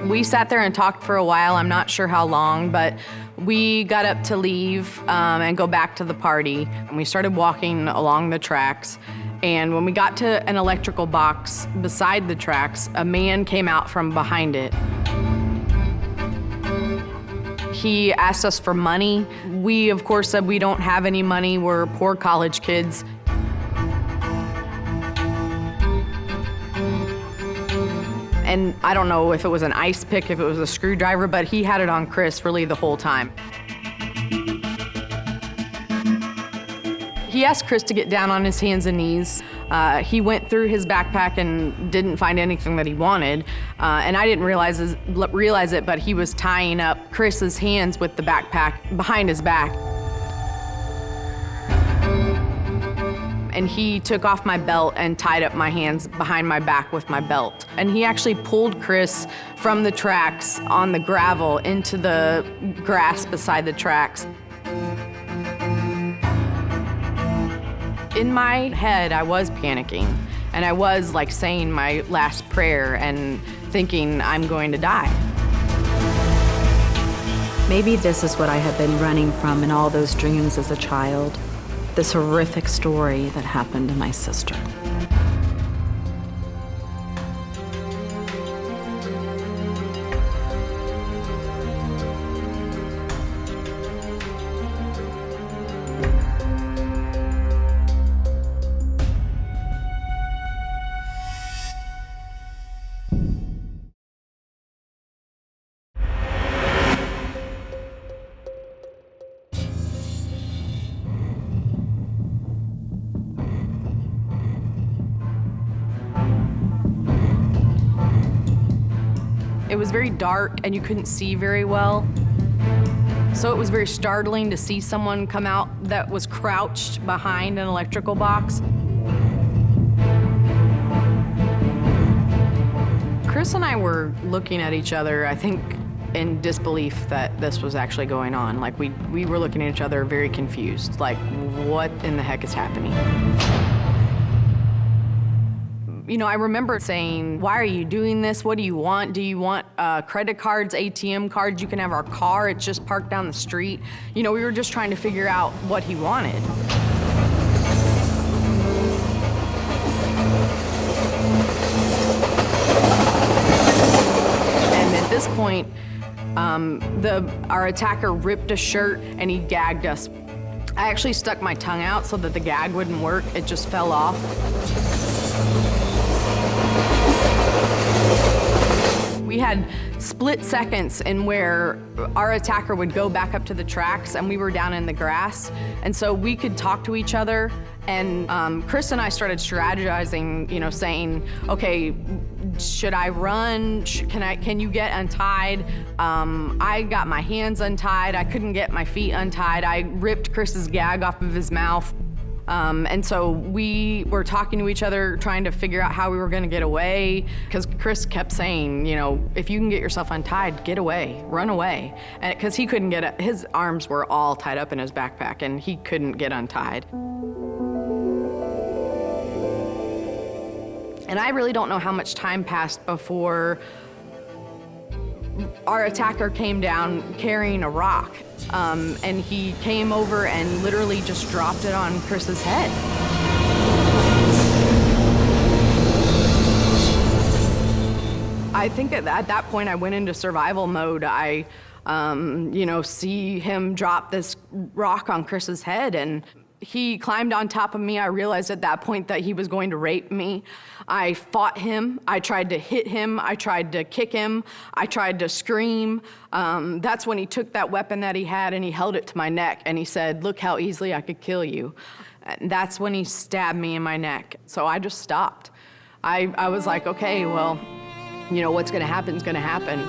We sat there and talked for a while. I'm not sure how long, but we got up to leave and go back to the party. And we started walking along the tracks. And when we got to an electrical box beside the tracks, a man came out from behind it. He asked us for money. We, of course, said we don't have any money. We're poor college kids. And I don't know if it was an ice pick, if it was a screwdriver, but he had it on Chris really the whole time. He asked Chris to get down on his hands and knees. He went through his backpack and didn't find anything that he wanted. And I didn't realize it, but he was tying up Chris's hands with the backpack behind his back. And he took off my belt and tied up my hands behind my back with my belt. And he actually pulled Chris from the tracks on the gravel into the grass beside the tracks. In my head, I was panicking, and I was like saying my last prayer and thinking I'm going to die. Maybe this is what I had been running from in all those dreams as a child. This horrific story that happened to my sister. It was very dark and you couldn't see very well. So it was very startling to see someone come out that was crouched behind an electrical box. Chris and I were looking at each other, I think, in disbelief that this was actually going on. Like we were looking at each other very confused, like what in the heck is happening? You know, I remember saying, why are you doing this? What do you want? Do you want credit cards, ATM cards? You can have our car. It's just parked down the street. You know, we were just trying to figure out what he wanted. And at this point, our attacker ripped a shirt and he gagged us. I actually stuck my tongue out so that the gag wouldn't work. It just fell off. We had split seconds in where our attacker would go back up to the tracks and we were down in the grass. And so we could talk to each other. And Chris and I started strategizing, you know, saying, okay, should I run? Can you get untied? I got my hands untied. I couldn't get my feet untied. I ripped Chris's gag off of his mouth. And so we were talking to each other, trying to figure out how we were gonna get away, because Chris kept saying, you know, if you can get yourself untied, get away, run away. And because he couldn't get, his arms were all tied up in his backpack and he couldn't get untied. And I really don't know how much time passed before our attacker came down carrying a rock. And he came over and literally just dropped it on Chris's head. I think at that point I went into survival mode. I, you know, see him drop this rock on Chris's head and he climbed on top of me. I realized at that point that he was going to rape me. I fought him. I tried to hit him. I tried to kick him. I tried to scream. That's when he took that weapon that he had and he held it to my neck and he said, look how easily I could kill you. And that's when he stabbed me in my neck. So I just stopped. I was like, okay, well, you know, what's gonna happen is gonna happen.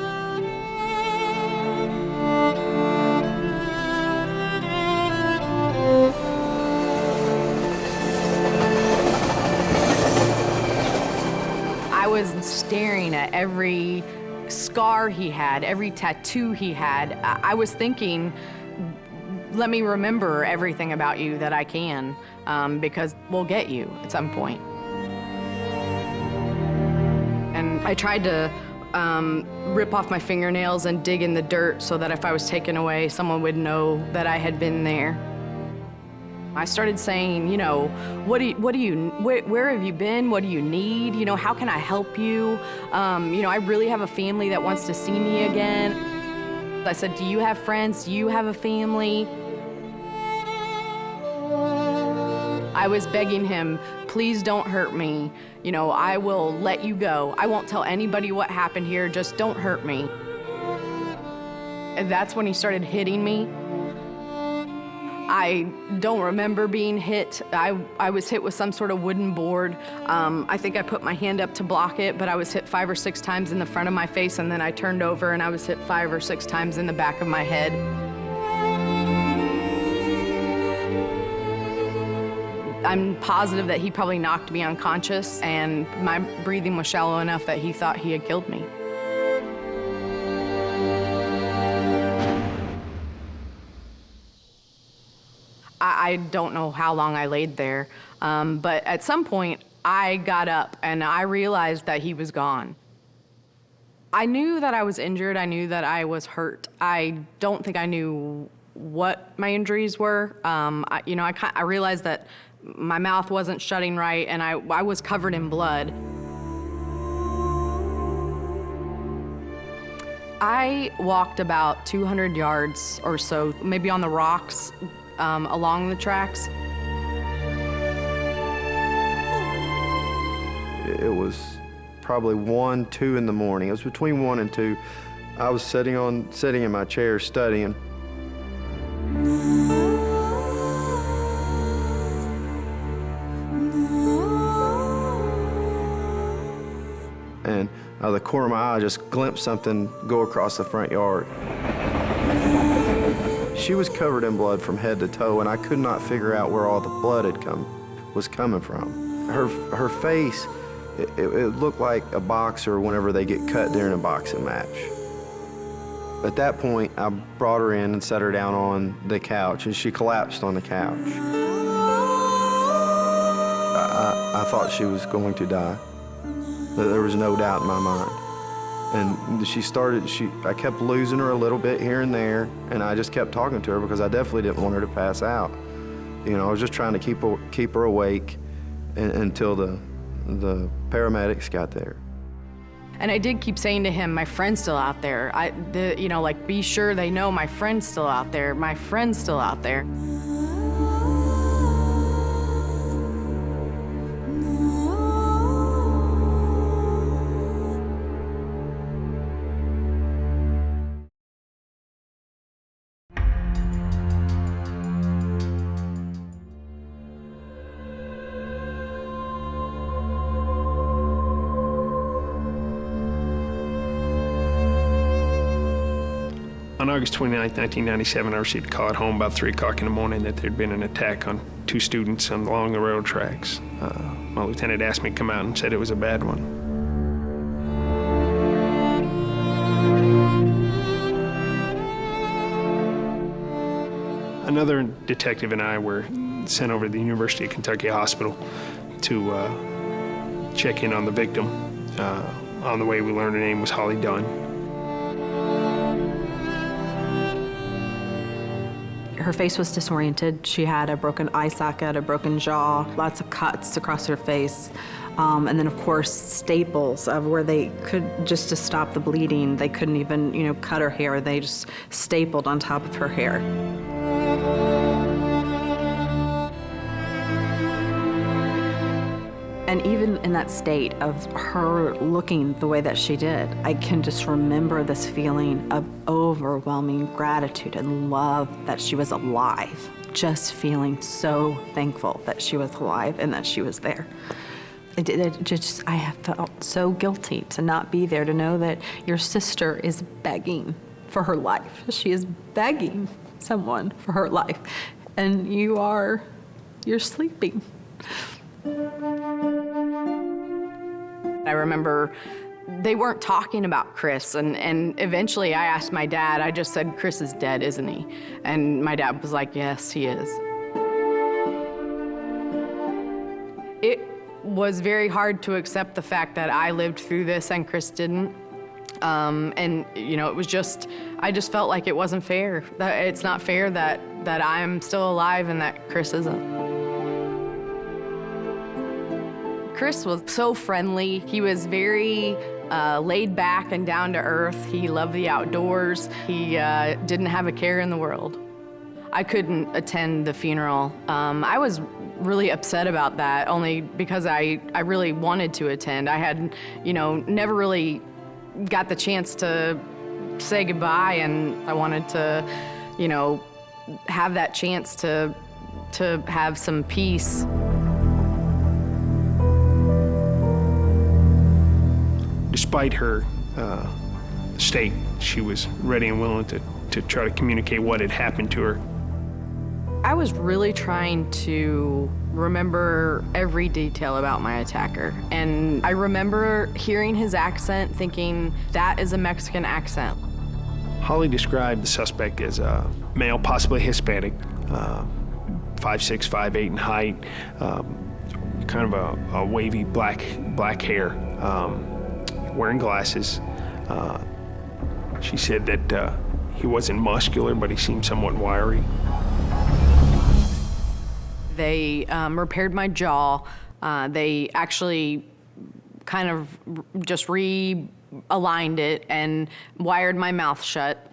I was staring at every scar he had, every tattoo he had. I was thinking, let me remember everything about you that I can, because we'll get you at some point. And I tried to rip off my fingernails and dig in the dirt so that if I was taken away, someone would know that I had been there. I started saying, you know, where have you been? What do you need? You know, how can I help you? You know, I really have a family that wants to see me again. I said, do you have friends? Do you have a family? I was begging him, please don't hurt me. You know, I will let you go. I won't tell anybody what happened here, just don't hurt me. And that's when he started hitting me. I don't remember being hit. I was hit with some sort of wooden board. I think I put my hand up to block it, but I was hit 5 or 6 times in the front of my face, and then I turned over and I was hit 5 or 6 times in the back of my head. I'm positive that he probably knocked me unconscious, and my breathing was shallow enough that he thought he had killed me. I don't know how long I laid there, but at some point I got up and I realized that he was gone. I knew that I was injured. I knew that I was hurt. I don't think I knew what my injuries were. I realized that my mouth wasn't shutting right, and I was covered in blood. I walked about 200 yards or so, maybe on the rocks along the tracks. It was probably 1, 2 in the morning. It was between 1 and 2. I was sitting in my chair studying. And out of the corner of my eye, I just glimpsed something go across the front yard. She was covered in blood from head to toe, and I could not figure out where all the blood was coming from. Her face, it looked like a boxer whenever they get cut during a boxing match. At that point, I brought her in and set her down on the couch, and she collapsed on the couch. I thought she was going to die. There was no doubt in my mind. And I kept losing her a little bit here and there, and I just kept talking to her because I definitely didn't want her to pass out. You know, I was just trying to keep her awake until the paramedics got there. And I did keep saying to him, my friend's still out there. Be sure they know my friend's still out there. My friend's still out there. On August 29, 1997, I received a call at home about 3 o'clock in the morning that there'd been an attack on 2 students along the railroad tracks. My lieutenant asked me to come out and said it was a bad one. Another detective and I were sent over to the University of Kentucky Hospital to check in on the victim. On the way, we learned her name was Holly Dunn. Her face was disoriented. She had a broken eye socket, a broken jaw, lots of cuts across her face. And then, of course, staples of where they could, just to stop the bleeding, they couldn't even, cut her hair. They just stapled on top of her hair. And even in that state of her looking the way that she did, I can just remember this feeling of overwhelming gratitude and love that she was alive. Just feeling so thankful that she was alive and that she was there. I have felt so guilty to not be there, to know that your sister is begging for her life. She is begging someone for her life, and you're sleeping. I remember they weren't talking about Chris, and eventually I asked my dad, I just said, Chris is dead, isn't he? And my dad was like, yes, he is. It was very hard to accept the fact that I lived through this and Chris didn't. It was just, I just felt like it wasn't fair. That it's not fair that I'm still alive and that Chris isn't. Chris was so friendly. He was very laid back and down to earth. He loved the outdoors. He didn't have a care in the world. I couldn't attend the funeral. I was really upset about that, only because I really wanted to attend. I had, never really got the chance to say goodbye, and I wanted to, have that chance to have some peace. Despite her state, she was ready and willing to try to communicate what had happened to her. I was really trying to remember every detail about my attacker. And I remember hearing his accent, thinking, that is a Mexican accent. Holly described the suspect as a male, possibly Hispanic, 5'6", 5'8" in height, kind of a wavy black hair, wearing glasses. She said that he wasn't muscular, but he seemed somewhat wiry. They repaired my jaw. They actually kind of just realigned it and wired my mouth shut.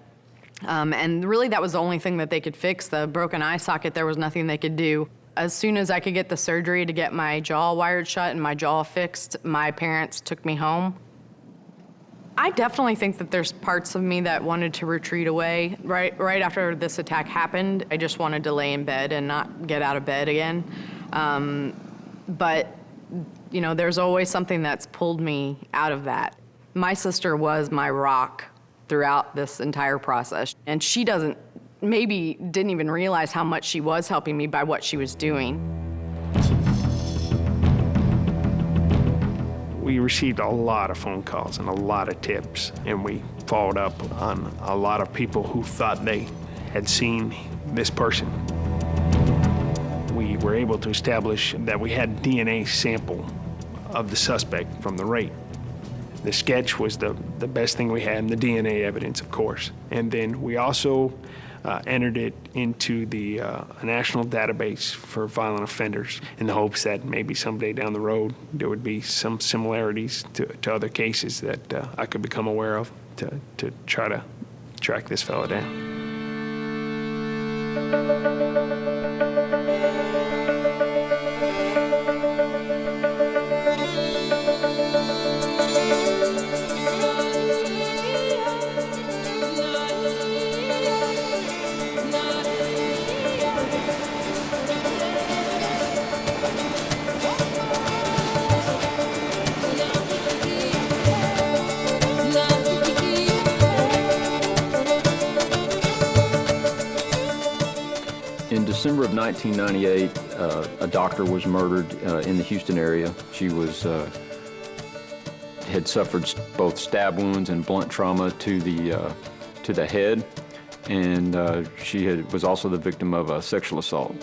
And really that was the only thing that they could fix. The broken eye socket, there was nothing they could do. As soon as I could get the surgery to get my jaw wired shut and my jaw fixed, my parents took me home. I definitely think that there's parts of me that wanted to retreat away. Right after this attack happened, I just wanted to lay in bed and not get out of bed again. But, there's always something that's pulled me out of that. My sister was my rock throughout this entire process. And she didn't even realize how much she was helping me by what she was doing. We received a lot of phone calls and a lot of tips, and we followed up on a lot of people who thought they had seen this person. We were able to establish that we had DNA sample of the suspect from the rape. The sketch was the best thing we had, and the DNA evidence, of course. And then we also entered it into the national database for violent offenders in the hopes that maybe someday down the road there would be some similarities to other cases that I could become aware of to try to track this fellow down. In December of 1998, a doctor was murdered in the Houston area. She had suffered both stab wounds and blunt trauma to the head, and she was also the victim of a sexual assault.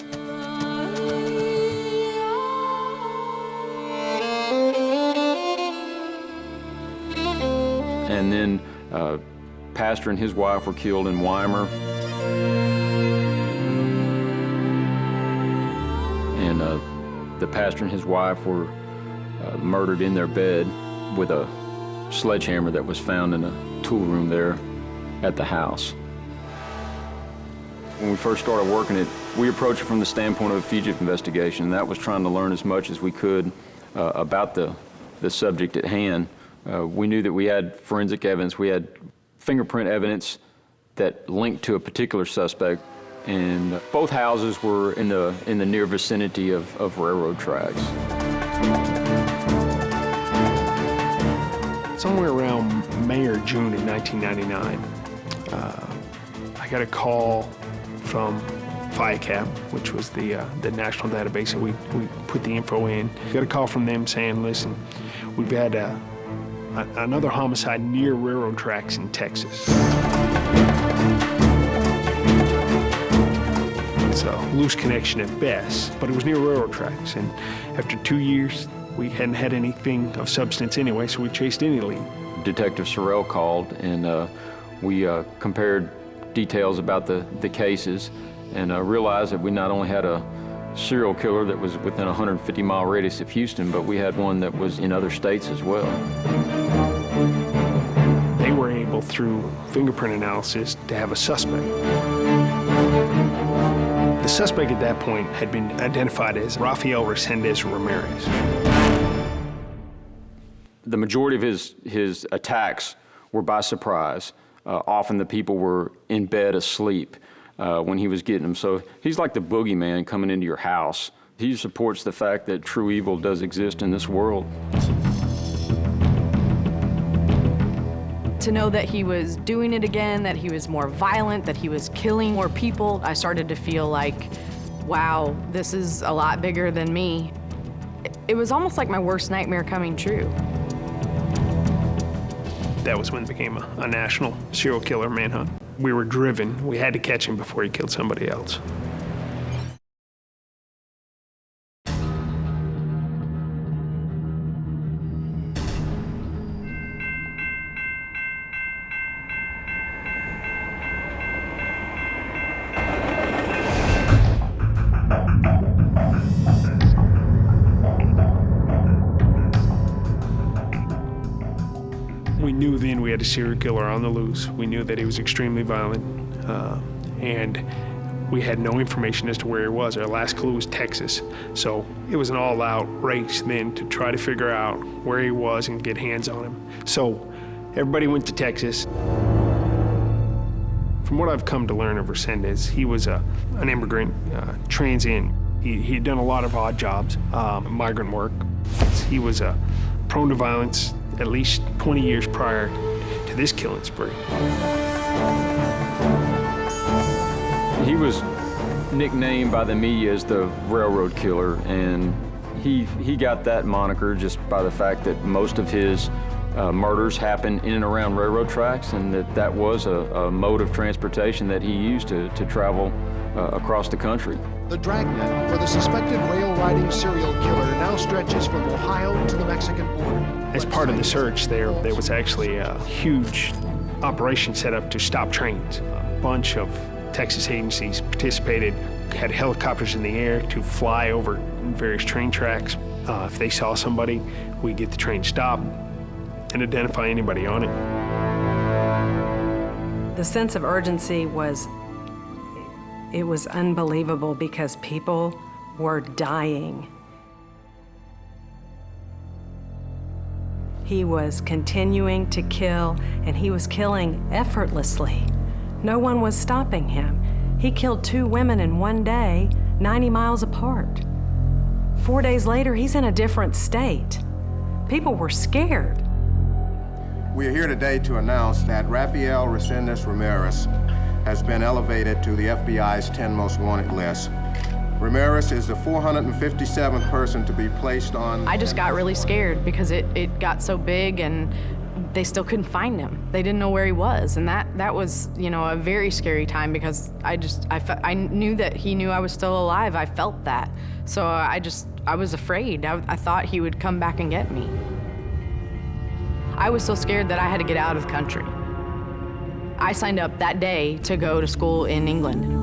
And then pastor and his wife were killed in Weimar. And the pastor and his wife were murdered in their bed with a sledgehammer that was found in a tool room there at the house. When we first started working it, we approached it from the standpoint of a fugitive investigation, and that was trying to learn as much as we could about the subject at hand. We knew that we had forensic evidence, we had fingerprint evidence that linked to a particular suspect, and both houses were in the near vicinity of railroad tracks. Somewhere around May or June of 1999, I got a call from FICAP, which was the national database that we put the info in. Got a call from them saying, listen, we've had another homicide near railroad tracks in Texas. It's a loose connection at best, but it was near railroad tracks. And after 2 years, we hadn't had anything of substance anyway, so we chased any lead. Detective Sorrell called, and we compared details about the cases, and realized that we not only had a serial killer that was within a 150-mile radius of Houston, but we had one that was in other states as well. able, through fingerprint analysis, to have a suspect. The suspect at that point had been identified as Rafael Resendez Ramirez. The majority of his attacks were by surprise. Often the people were in bed asleep when he was getting them. So he's like the boogeyman coming into your house. He supports the fact that true evil does exist in this world. To know that he was doing it again, that he was more violent, that he was killing more people, I started to feel like, wow, this is a lot bigger than me. It was almost like my worst nightmare coming true. That was when it became a national serial killer manhunt. We were driven. We had to catch him before he killed somebody else. We knew then we had a serial killer on the loose. We knew that he was extremely violent, and we had no information as to where he was. Our last clue was Texas. So it was an all-out race then to try to figure out where he was and get hands on him. So everybody went to Texas. From what I've come to learn of Resendez, he was an immigrant, transient. He had done a lot of odd jobs, migrant work. He was prone to violence at least 20 years prior to this killing spree. He was nicknamed by the media as the railroad killer, and he got that moniker just by the fact that most of his murders happened in and around railroad tracks, and that was a mode of transportation that he used to travel across the country. The dragnet for the suspected rail-riding serial killer now stretches from Ohio to the Mexican border. As part of the search, there was actually a huge operation set up to stop trains. A bunch of Texas agencies participated, had helicopters in the air to fly over various train tracks. If they saw somebody, we'd get the train stopped and identify anybody on it. The sense of urgency was unbelievable because people were dying. He was continuing to kill, and he was killing effortlessly. No one was stopping him. He killed 2 women in one day, 90 miles apart. 4 days later, he's in a different state. People were scared. We are here today to announce that Rafael Resendez Ramirez has been elevated to the FBI's 10 most wanted list. Ramirez is the 457th person to be placed on... I just got really scared because it got so big and they still couldn't find him. They didn't know where he was, and that was, you know, a very scary time because I knew that he knew I was still alive. I felt that. So I was afraid. I thought he would come back and get me. I was so scared that I had to get out of the country. I signed up that day to go to school in England.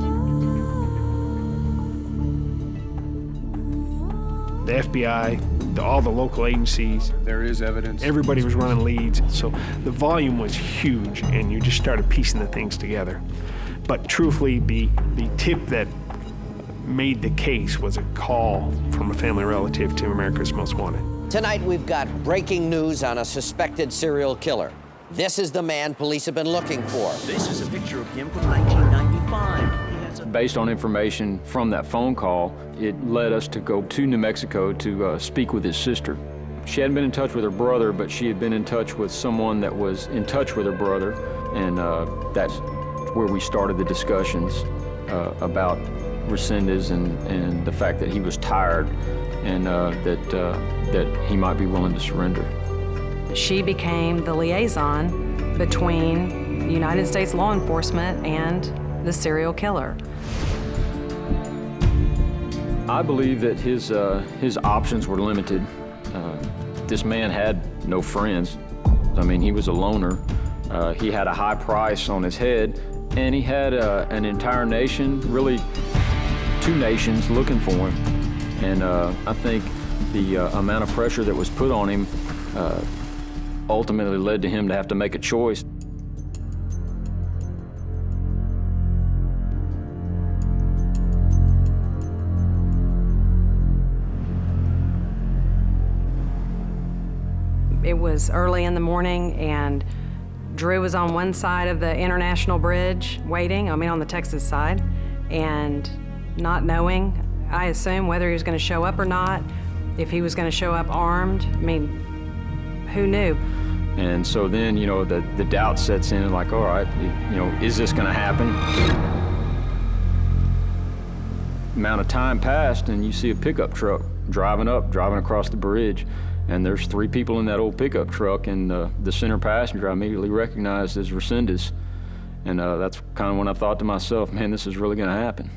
The FBI, all the local agencies. There is evidence. Everybody was running leads. So the volume was huge, and you just started piecing the things together. But truthfully, the tip that made the case was a call from a family relative to America's Most Wanted. Tonight, we've got breaking news on a suspected serial killer. This is the man police have been looking for. This is a picture of him from 1995. Based on information from that phone call, it led us to go to New Mexico to speak with his sister. She hadn't been in touch with her brother, but she had been in touch with someone that was in touch with her brother, and that's where we started the discussions about Resendez and the fact that he was tired and that he might be willing to surrender. She became the liaison between United States law enforcement and the serial killer. I believe that his options were limited. This man had no friends. I mean, he was a loner. He had a high price on his head, and he had an entire nation, really 2 nations, looking for him. And I think the amount of pressure that was put on him ultimately led to him to have to make a choice. It was early in the morning, and Drew was on one side of the International Bridge waiting, on the Texas side, and not knowing, I assume, whether he was going to show up or not, if he was going to show up armed. Who knew? And so then, the doubt sets in, like, all right, is this going to happen? Amount of time passed, and you see a pickup truck driving across the bridge, and there's 3 people in that old pickup truck, and the center passenger I immediately recognized as Resendez. And that's kind of when I thought to myself, man, this is really going to happen.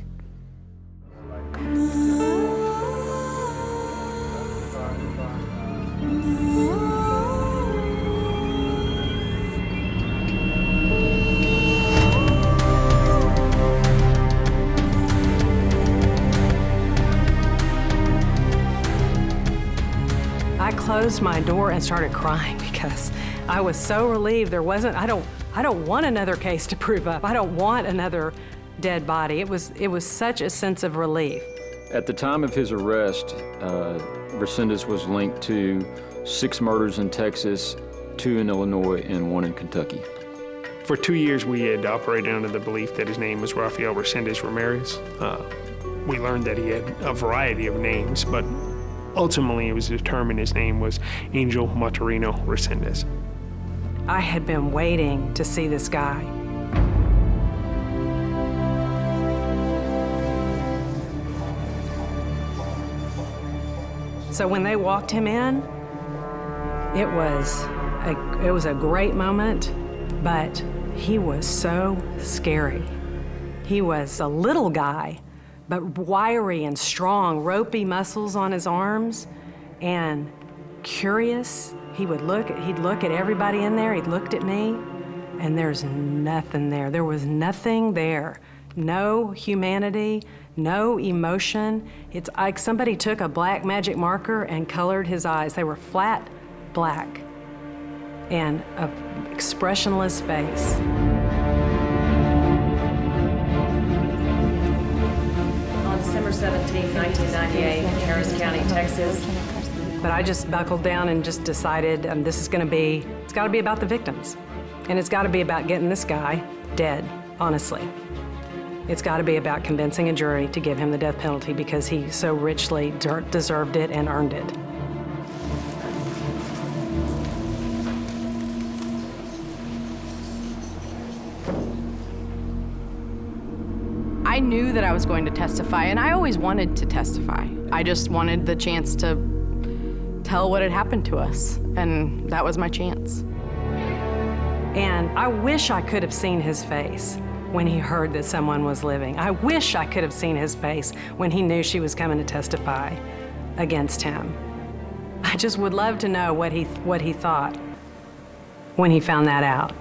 I closed my door and started crying because I was so relieved there wasn't, I don't want another case to prove up. I don't want another dead body. It was such a sense of relief. At the time of his arrest, Resendez was linked to 6 murders in Texas, 2 in Illinois, and 1 in Kentucky. For 2 years, we had operated under the belief that his name was Rafael Resendez Ramirez. We learned that he had a variety of names, but ultimately it was determined his name was Angel Maturino Resendez. I had been waiting to see this guy. So when they walked him in, it was a great moment, but he was so scary. He was a little guy, but wiry and strong, ropey muscles on his arms, and curious. He'd look at everybody in there, he'd looked at me, and there's nothing there. There was nothing there. No humanity, no emotion. It's like somebody took a black magic marker and colored his eyes. They were flat black and an expressionless face. On December 17, 1998, in Harris County, Texas. But I just buckled down and just decided it's got to be about the victims. And it's got to be about getting this guy dead, honestly. It's got to be about convincing a jury to give him the death penalty because he so richly deserved it and earned it. I knew that I was going to testify, and I always wanted to testify. I just wanted the chance to tell what had happened to us, and that was my chance. And I wish I could have seen his face when he heard that someone was living. I wish I could have seen his face when he knew she was coming to testify against him. I just would love to know what he thought when he found that out.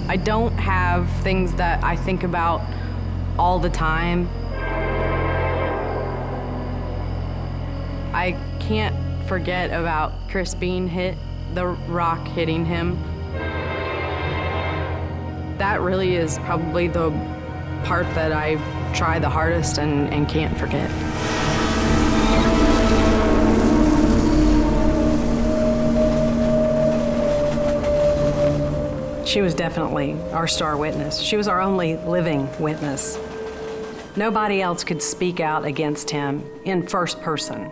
I don't have things that I think about all the time. I can't forget about Chris being hit, the rock hitting him. That really is probably the part that I try the hardest and can't forget. She was definitely our star witness. She was our only living witness. Nobody else could speak out against him in first person.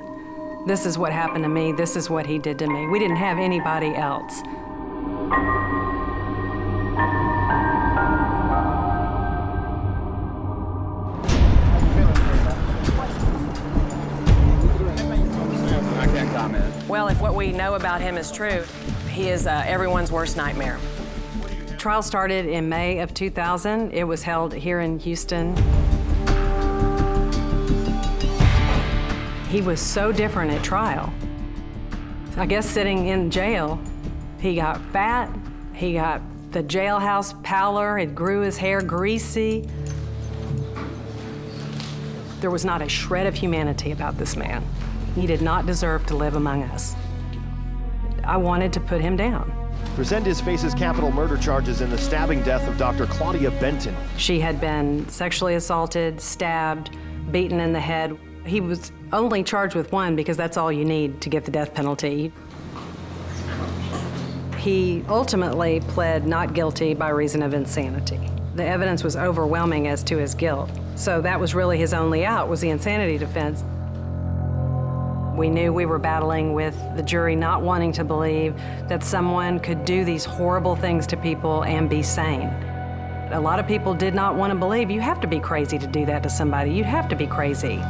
This is what happened to me. This is what he did to me. We didn't have anybody else. I can't comment. Well, if what we know about him is true, he is everyone's worst nightmare. Trial started in May of 2000. It was held here in Houston. He was so different at trial. I guess sitting in jail, he got fat, he got the jailhouse pallor, it grew his hair greasy. There was not a shred of humanity about this man. He did not deserve to live among us. I wanted to put him down. Resendez faces capital murder charges in the stabbing death of Dr. Claudia Benton. She had been sexually assaulted, stabbed, beaten in the head. He was only charged with one because that's all you need to get the death penalty. He ultimately pled not guilty by reason of insanity. The evidence was overwhelming as to his guilt, so that was really his only out, was the insanity defense. We knew we were battling with the jury not wanting to believe that someone could do these horrible things to people and be sane. A lot of people did not want to believe you have to be crazy to do that to somebody. You have to be crazy.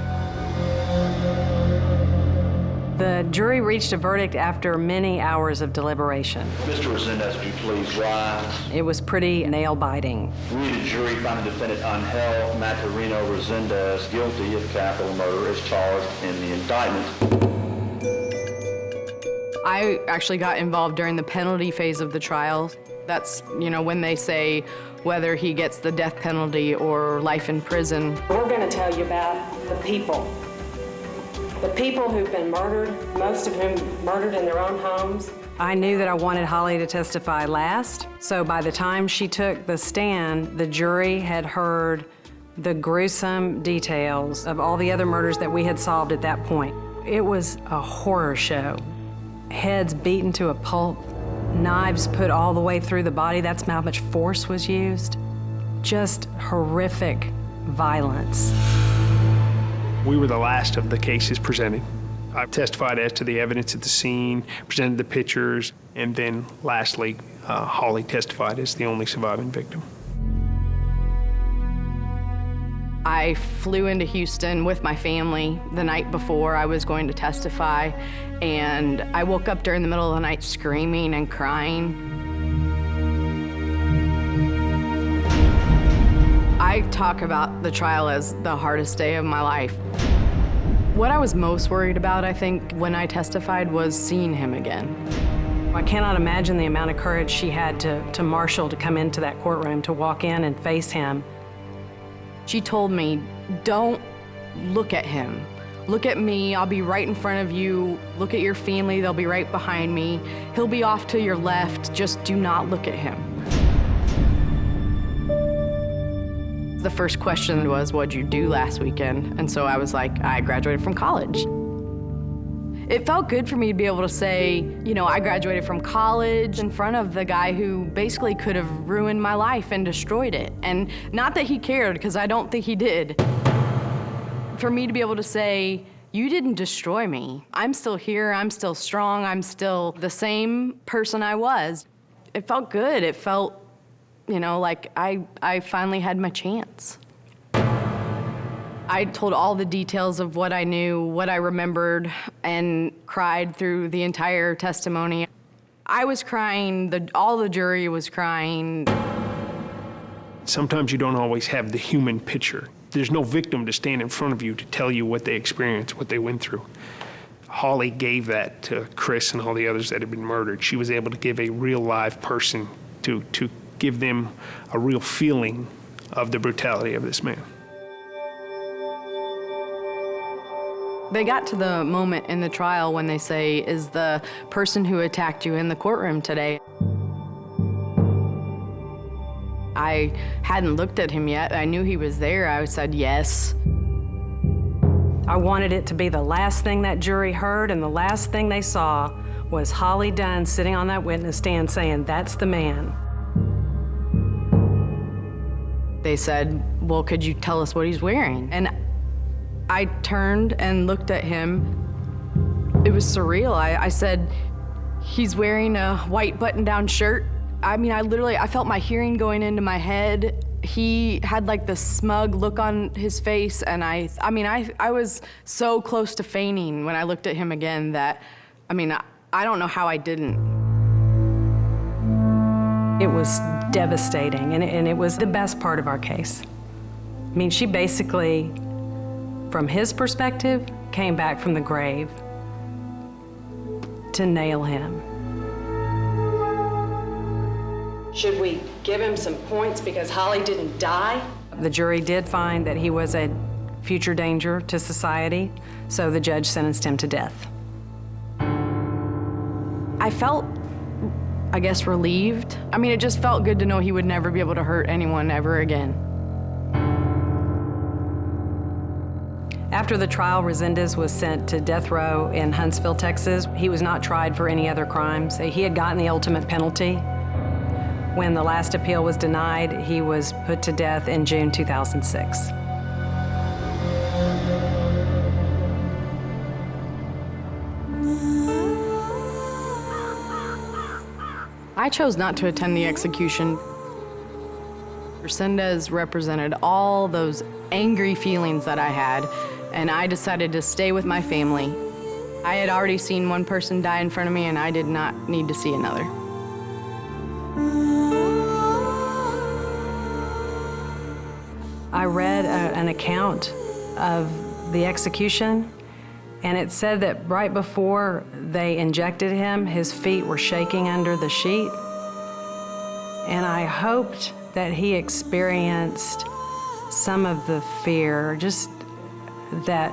The jury reached a verdict after many hours of deliberation. Mr. Resendez, would you please rise? It was pretty nail-biting. The jury found the defendant Angel Maturino Resendez guilty of capital murder as charged in the indictment. I actually got involved during the penalty phase of the trial. That's, when they say whether he gets the death penalty or life in prison. We're going to tell you about the people. The people who've been murdered, most of whom murdered in their own homes. I knew that I wanted Holly to testify last, so by the time she took the stand, the jury had heard the gruesome details of all the other murders that we had solved at that point. It was a horror show. Heads beaten to a pulp, knives put all the way through the body. That's how much force was used. Just horrific violence. We were the last of the cases presented. I testified as to the evidence at the scene, presented the pictures, and then lastly, Holly testified as the only surviving victim. I flew into Houston with my family the night before I was going to testify, and I woke up during the middle of the night screaming and crying. I talk about the trial as the hardest day of my life. What I was most worried about, I think, when I testified was seeing him again. I cannot imagine the amount of courage she had to marshal to come into that courtroom, to walk in and face him. She told me, don't look at him. Look at me, I'll be right in front of you. Look at your family, they'll be right behind me. He'll be off to your left, just do not look at him. The first question was, what'd you do last weekend? And so I was like, I graduated from college. It felt good for me to be able to say, I graduated from college in front of the guy who basically could have ruined my life and destroyed it. And not that he cared, because I don't think he did. For me to be able to say, you didn't destroy me. I'm still here, I'm still strong, I'm still the same person I was. It felt good. It felt like I finally had my chance. I told all the details of what I knew, what I remembered, and cried through the entire testimony. I was crying, all the jury was crying. Sometimes you don't always have the human picture. There's no victim to stand in front of you to tell you what they experienced, what they went through. Holly gave that to Chris and all the others that had been murdered. She was able to give a real live person to give them a real feeling of the brutality of this man. They got to the moment in the trial when they say, is the person who attacked you in the courtroom today? I hadn't looked at him yet. I knew he was there. I said yes. I wanted it to be the last thing that jury heard, and the last thing they saw was Holly Dunn sitting on that witness stand saying, that's the man. They said, well, could you tell us what he's wearing? And I turned and looked at him. It was surreal. I said, he's wearing a white button-down shirt. I mean, I felt my hearing going into my head. He had like this smug look on his face, and I was so close to fainting when I looked at him again that, I don't know how I didn't. It was devastating, and it was the best part of our case. She basically, from his perspective, came back from the grave to nail him. Should we give him some points because Holly didn't die? The jury did find that he was a future danger to society, so the judge sentenced him to death. I felt, I guess, relieved. I mean, it just felt good to know he would never be able to hurt anyone ever again. After the trial, Resendez was sent to death row in Huntsville, Texas. He was not tried for any other crimes. He had gotten the ultimate penalty. When the last appeal was denied, he was put to death in June 2006. I chose not to attend the execution. Resendez represented all those angry feelings that I had, and I decided to stay with my family. I had already seen one person die in front of me, and I did not need to see another. I read an account of the execution, and it said that right before they injected him, his feet were shaking under the sheet. And I hoped that he experienced some of the fear, just that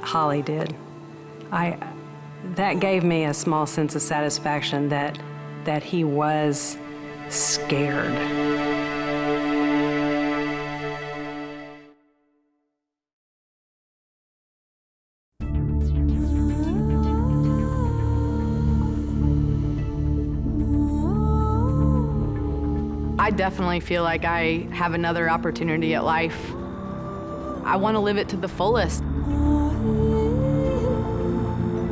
Holly did. That gave me a small sense of satisfaction that he was scared. I definitely feel like I have another opportunity at life. I want to live it to the fullest.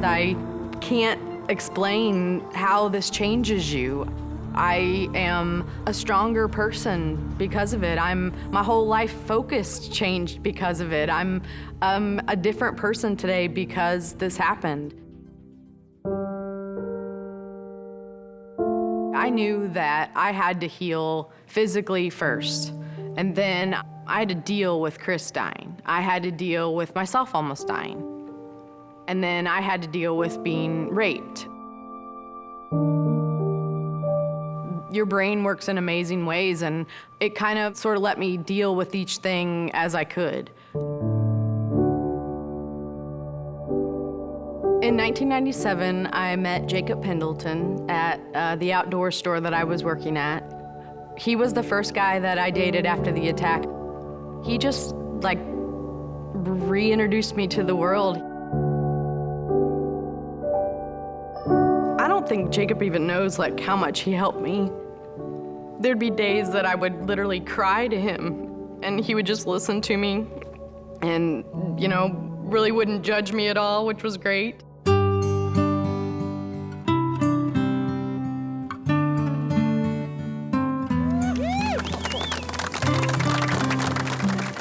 I can't explain how this changes you. I am a stronger person because of it. My whole life focus changed because of it. I'm a different person today because this happened. I knew that I had to heal physically first, and then I had to deal with Chris dying. I had to deal with myself almost dying. And then I had to deal with being raped. Your brain works in amazing ways, and it kind of sort of let me deal with each thing as I could. In 1997, I met Jacob Pendleton at the outdoor store that I was working at. He was the first guy that I dated after the attack. He just, like, reintroduced me to the world. I don't think Jacob even knows, like, how much he helped me. There'd be days that I would literally cry to him, and he would just listen to me and, you know, really wouldn't judge me at all, which was great.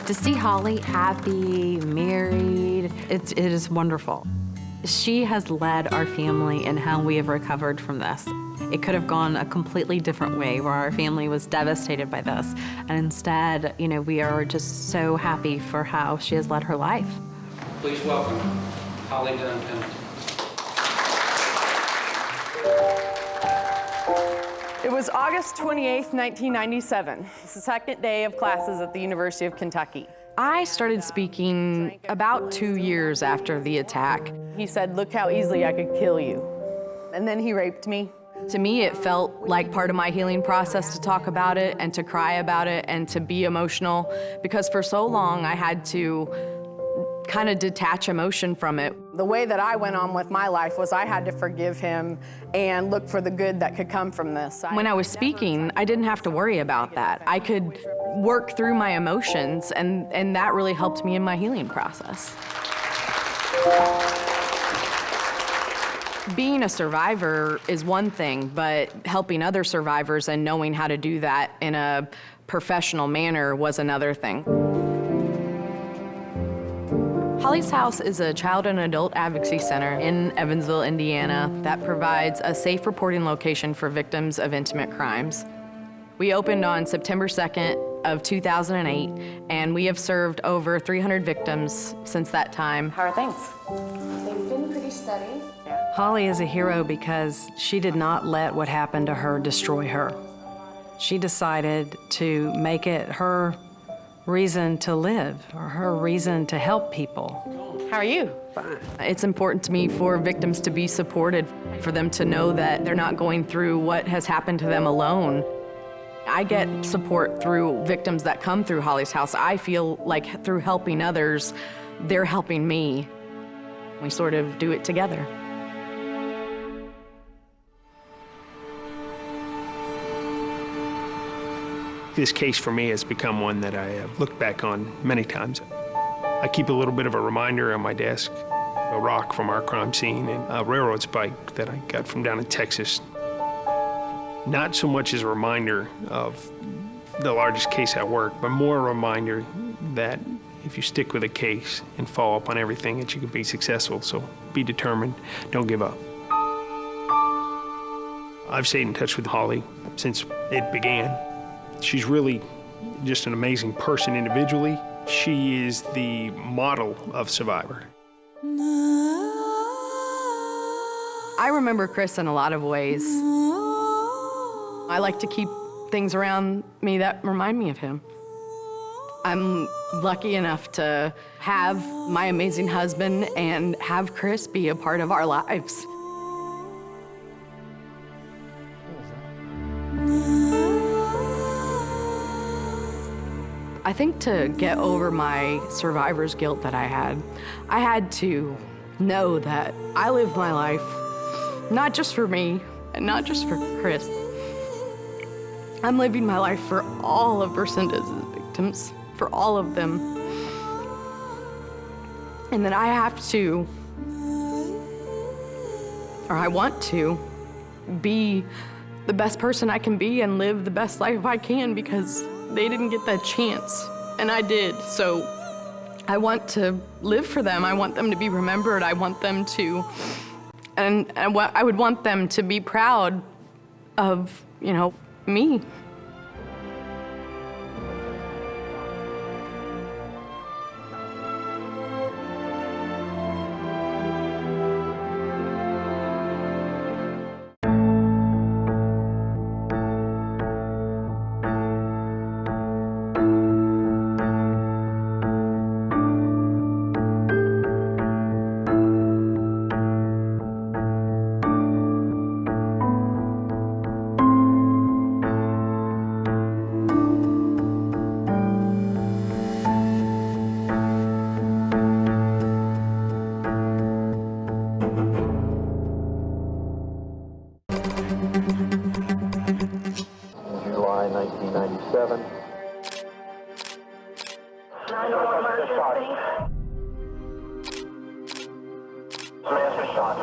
To see Holly happy, married, it is wonderful. She has led our family in how we have recovered from this. It could have gone a completely different way where our family was devastated by this. And instead, you know, we are just so happy for how she has led her life. Please welcome Holly Dunn Pendleton. It was August 28th, 1997. It's the second day of classes at the University of Kentucky. I started speaking about 2 years after the attack. He said, "Look how easily I could kill you." And then he raped me. To me, it felt like part of my healing process to talk about it and to cry about it and to be emotional, because for so long I had to kind of detach emotion from it. The way that I went on with my life was I had to forgive him and look for the good that could come from this. When I was speaking, I didn't have to worry about that. I could work through my emotions, and that really helped me in my healing process. Being a survivor is one thing, but helping other survivors and knowing how to do that in a professional manner was another thing. Holly's House is a child and adult advocacy center in Evansville, Indiana, that provides a safe reporting location for victims of intimate crimes. We opened on September 2nd of 2008, and we have served over 300 victims since that time. How are things? They've been pretty steady. Holly is a hero because she did not let what happened to her destroy her. She decided to make it her reason to live or her reason to help people. How are you? Fine. It's important to me for victims to be supported, for them to know that they're not going through what has happened to them alone. I get support through victims that come through Holly's house. I feel like through helping others, they're helping me. We sort of do it together. This case for me has become one that I have looked back on many times. I keep a little bit of a reminder on my desk, a rock from our crime scene and a railroad spike that I got from down in Texas. Not so much as a reminder of the largest case at work, but more a reminder that if you stick with a case and follow up on everything, that you can be successful. So be determined, don't give up. I've stayed in touch with Holly since it began. She's really just an amazing person individually. She is the model of survivor. I remember Chris in a lot of ways. I like to keep things around me that remind me of him. I'm lucky enough to have my amazing husband and have Chris be a part of our lives. I think to get over my survivor's guilt that I had to know that I lived my life not just for me and not just for Chris. I'm living my life for all of Versace's victims, for all of them. And that I have to, or I want to, be the best person I can be and live the best life I can, because they didn't get that chance, and I did. So I want to live for them. I want them to be remembered. I want them to, and I would want them to be proud of, me. July 1997. 911 emergency. Man's been shot.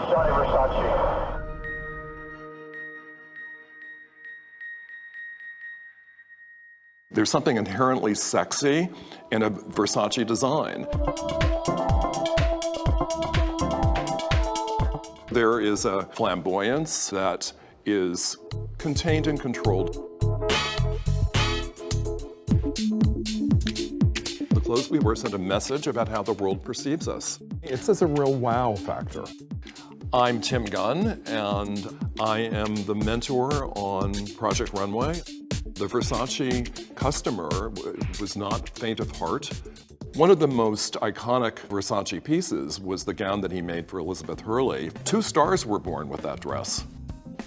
Johnny Versace. There's something inherently sexy in a Versace design. There is a flamboyance that is contained and controlled. The clothes we wear send a message about how the world perceives us. It's just a real wow factor. I'm Tim Gunn, and I am the mentor on Project Runway. The Versace customer was not faint of heart. One of the most iconic Versace pieces was the gown that he made for Elizabeth Hurley. 2 stars were born with that dress.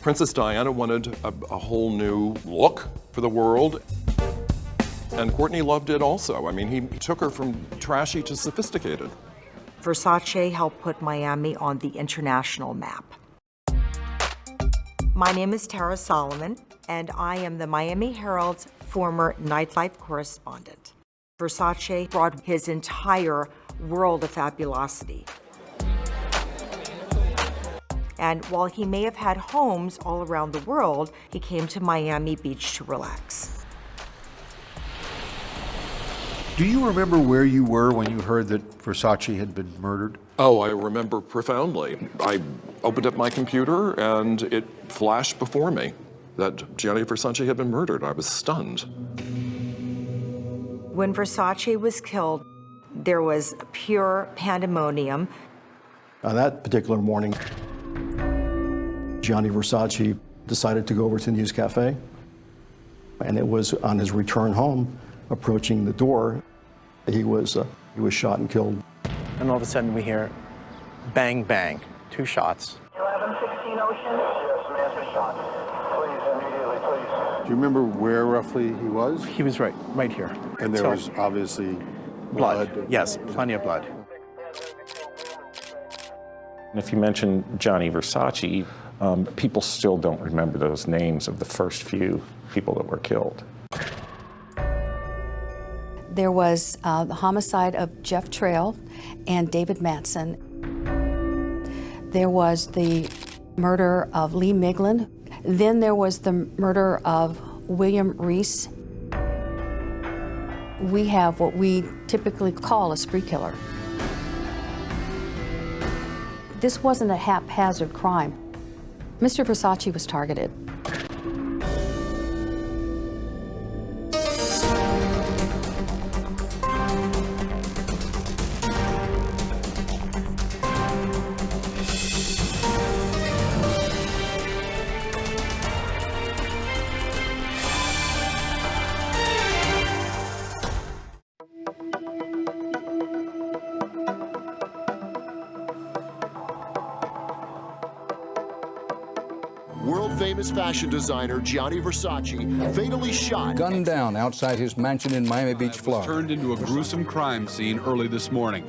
Princess Diana wanted a whole new look for the world. And Courtney loved it also. I mean, he took her from trashy to sophisticated. Versace helped put Miami on the international map. My name is Tara Solomon, and I am the Miami Herald's former nightlife correspondent. Versace brought his entire world of fabulosity. And while he may have had homes all around the world, he came to Miami Beach to relax. Do you remember where you were when you heard that Versace had been murdered? Oh, I remember profoundly. I opened up my computer and it flashed before me that Gianni Versace had been murdered. I was stunned. When Versace was killed, there was pure pandemonium. On that particular morning, Gianni Versace decided to go over to the News Cafe. And it was on his return home, approaching the door, he was shot and killed. And all of a sudden we hear bang, bang, 2 shots. 1116 Ocean. Yes, man, shot. Please, immediately, please. Do you remember where roughly he was? He was right here. And there was obviously blood. Yes, plenty of blood. If you mention Johnny Versace, people still don't remember those names of the first few people that were killed. There was the homicide of Jeff Trail and David Matson. There was the murder of Lee Miglin. Then there was the murder of William Reese. We have what we typically call a spree killer. This wasn't a haphazard crime. Mr. Versace was targeted. World-famous fashion designer Gianni Versace fatally shot. Gunned down outside his mansion in Miami Beach, Florida. Turned into a gruesome crime scene early this morning.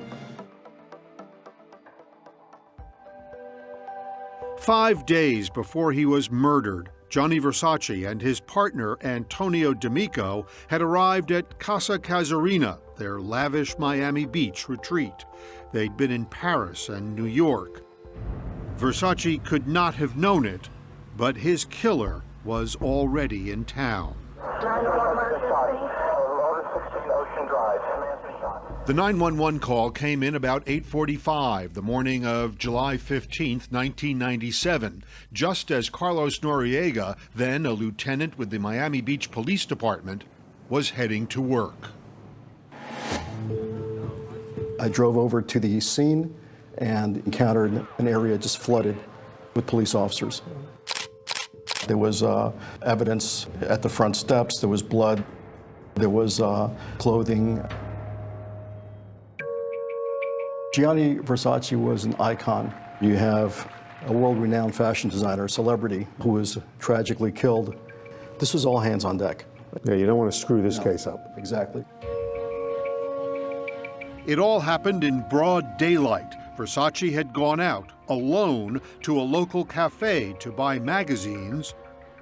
5 days before he was murdered, Gianni Versace and his partner Antonio D'Amico had arrived at Casa Casuarina, their lavish Miami Beach retreat. They'd been in Paris and New York. Versace could not have known it, but his killer was already in town. The 911 call came in about 8:45 the morning of July 15th, 1997, just as Carlos Noriega, then a lieutenant with the Miami Beach Police Department, was heading to work. I drove over to the scene and encountered an area just flooded with police officers. There was evidence at the front steps, there was blood, there was clothing. Gianni Versace was an icon. You have a world-renowned fashion designer, a celebrity, who was tragically killed. This was all hands on deck. Yeah, you don't want to screw this case up. Exactly. It all happened in broad daylight. Versace had gone out alone to a local cafe to buy magazines,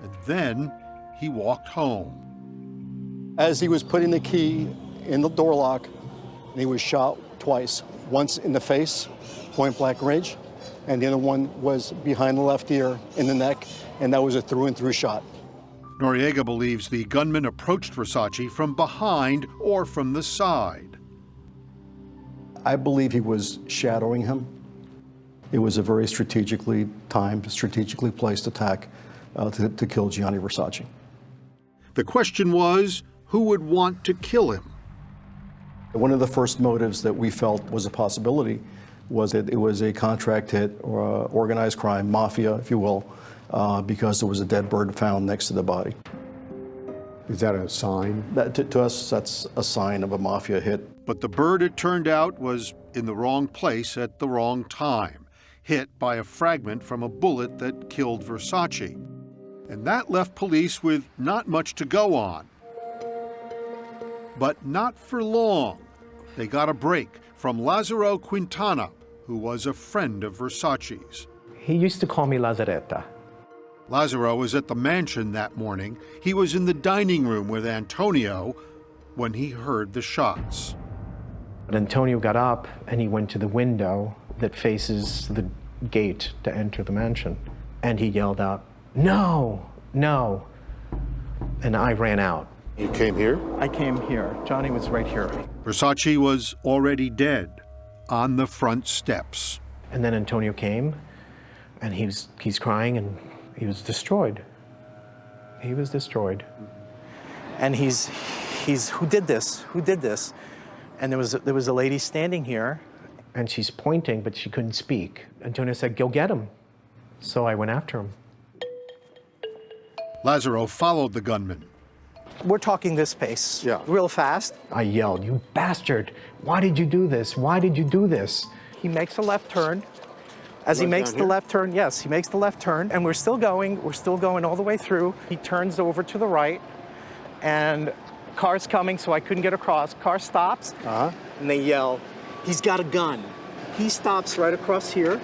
and then he walked home. As he was putting the key in the door lock, he was shot twice. Once in the face, point blank range, and the other one was behind the left ear in the neck, and that was a through and through shot. Noriega believes the gunman approached Versace from behind or from the side. I believe he was shadowing him. It was a very strategically timed, strategically placed attack to kill Gianni Versace. The question was, who would want to kill him? One of the first motives that we felt was a possibility was that it was a contract hit or organized crime, mafia, if you will, because there was a dead bird found next to the body. Is that a sign? To us, that's a sign of a mafia hit. But the bird, it turned out, was in the wrong place at the wrong time, hit by a fragment from a bullet that killed Versace. And that left police with not much to go on. But not for long. They got a break from Lazzaro Quintana, who was a friend of Versace's. He used to call me Lazzaretta. Lazzaro was at the mansion that morning. He was in the dining room with Antonio when he heard the shots. But Antonio got up and he went to the window that faces the gate to enter the mansion. And he yelled out, "No, no." And I ran out. You came here? I came here. Johnny was right here. Versace was already dead on the front steps. And then Antonio came and he's crying and he was destroyed. He was destroyed. And he's who did this? Who did this? And there was a lady standing here and she's pointing, but she couldn't speak. Antonio said, "Go get him." So I went after him. Lazzaro followed the gunman. We're talking this pace, real fast. I yelled, "You bastard! Why did you do this? Why did you do this?" He makes a left turn. As he makes the left turn, yes, he makes the left turn, and we're still going all the way through. He turns over to the right, and car's coming, so I couldn't get across. Car stops, and they yell, "He's got a gun." He stops right across here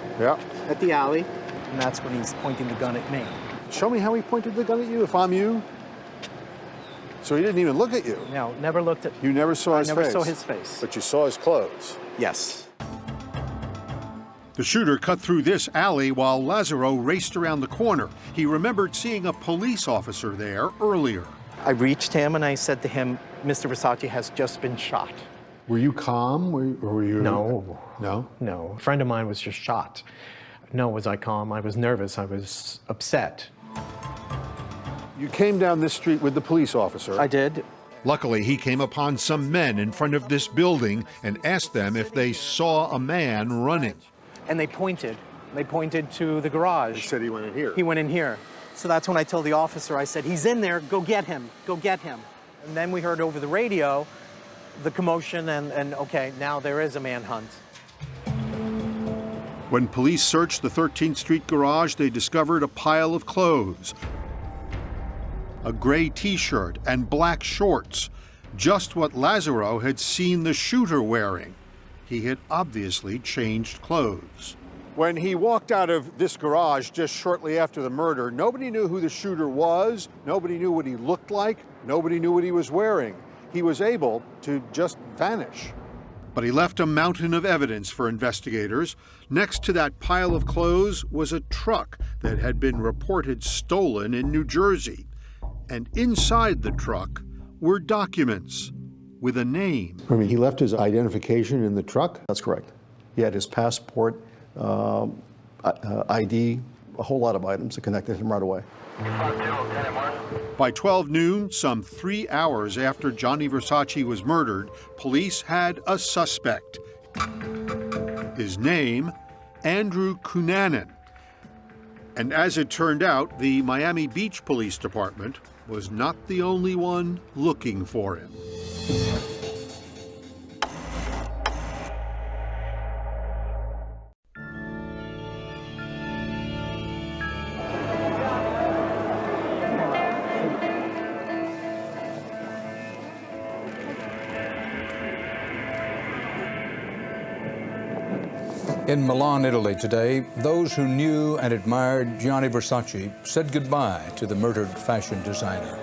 at the alley, and that's when he's pointing the gun at me. Show me how he pointed the gun at you, if I'm you. So he didn't even look at you? No, never looked at... You never saw his face? I never saw his face. But you saw his clothes? Yes. The shooter cut through this alley while Lazaro raced around the corner. He remembered seeing a police officer there earlier. I reached him and I said to him, "Mr. Versace has just been shot." Were you calm, or were you... No. No? No. A friend of mine was just shot. No, was I calm? I was nervous. I was upset. You came down this street with the police officer. I did. Luckily, he came upon some men in front of this building and asked them if they saw a man running. And they pointed. They pointed to the garage. They said he went in here. He went in here. So that's when I told the officer, I said, "He's in there, go get him, go get him." And then we heard over the radio the commotion and okay, now there is a manhunt. When police searched the 13th Street garage, they discovered a pile of clothes. A gray t-shirt and black shorts, just what Lazaro had seen the shooter wearing. He had obviously changed clothes. When he walked out of this garage just shortly after the murder, nobody knew who the shooter was, nobody knew what he looked like, nobody knew what he was wearing. He was able to just vanish. But he left a mountain of evidence for investigators. Next to that pile of clothes was a truck that had been reported stolen in New Jersey. And inside the truck were documents with a name. I mean, he left his identification in the truck? That's correct. He had his passport, ID, a whole lot of items that connected him right away. By 12 noon, some 3 hours after Johnny Versace was murdered, police had a suspect. His name, Andrew Kunanan. And as it turned out, the Miami Beach Police Department was not the only one looking for him. In Milan, Italy today, those who knew and admired Gianni Versace said goodbye to the murdered fashion designer.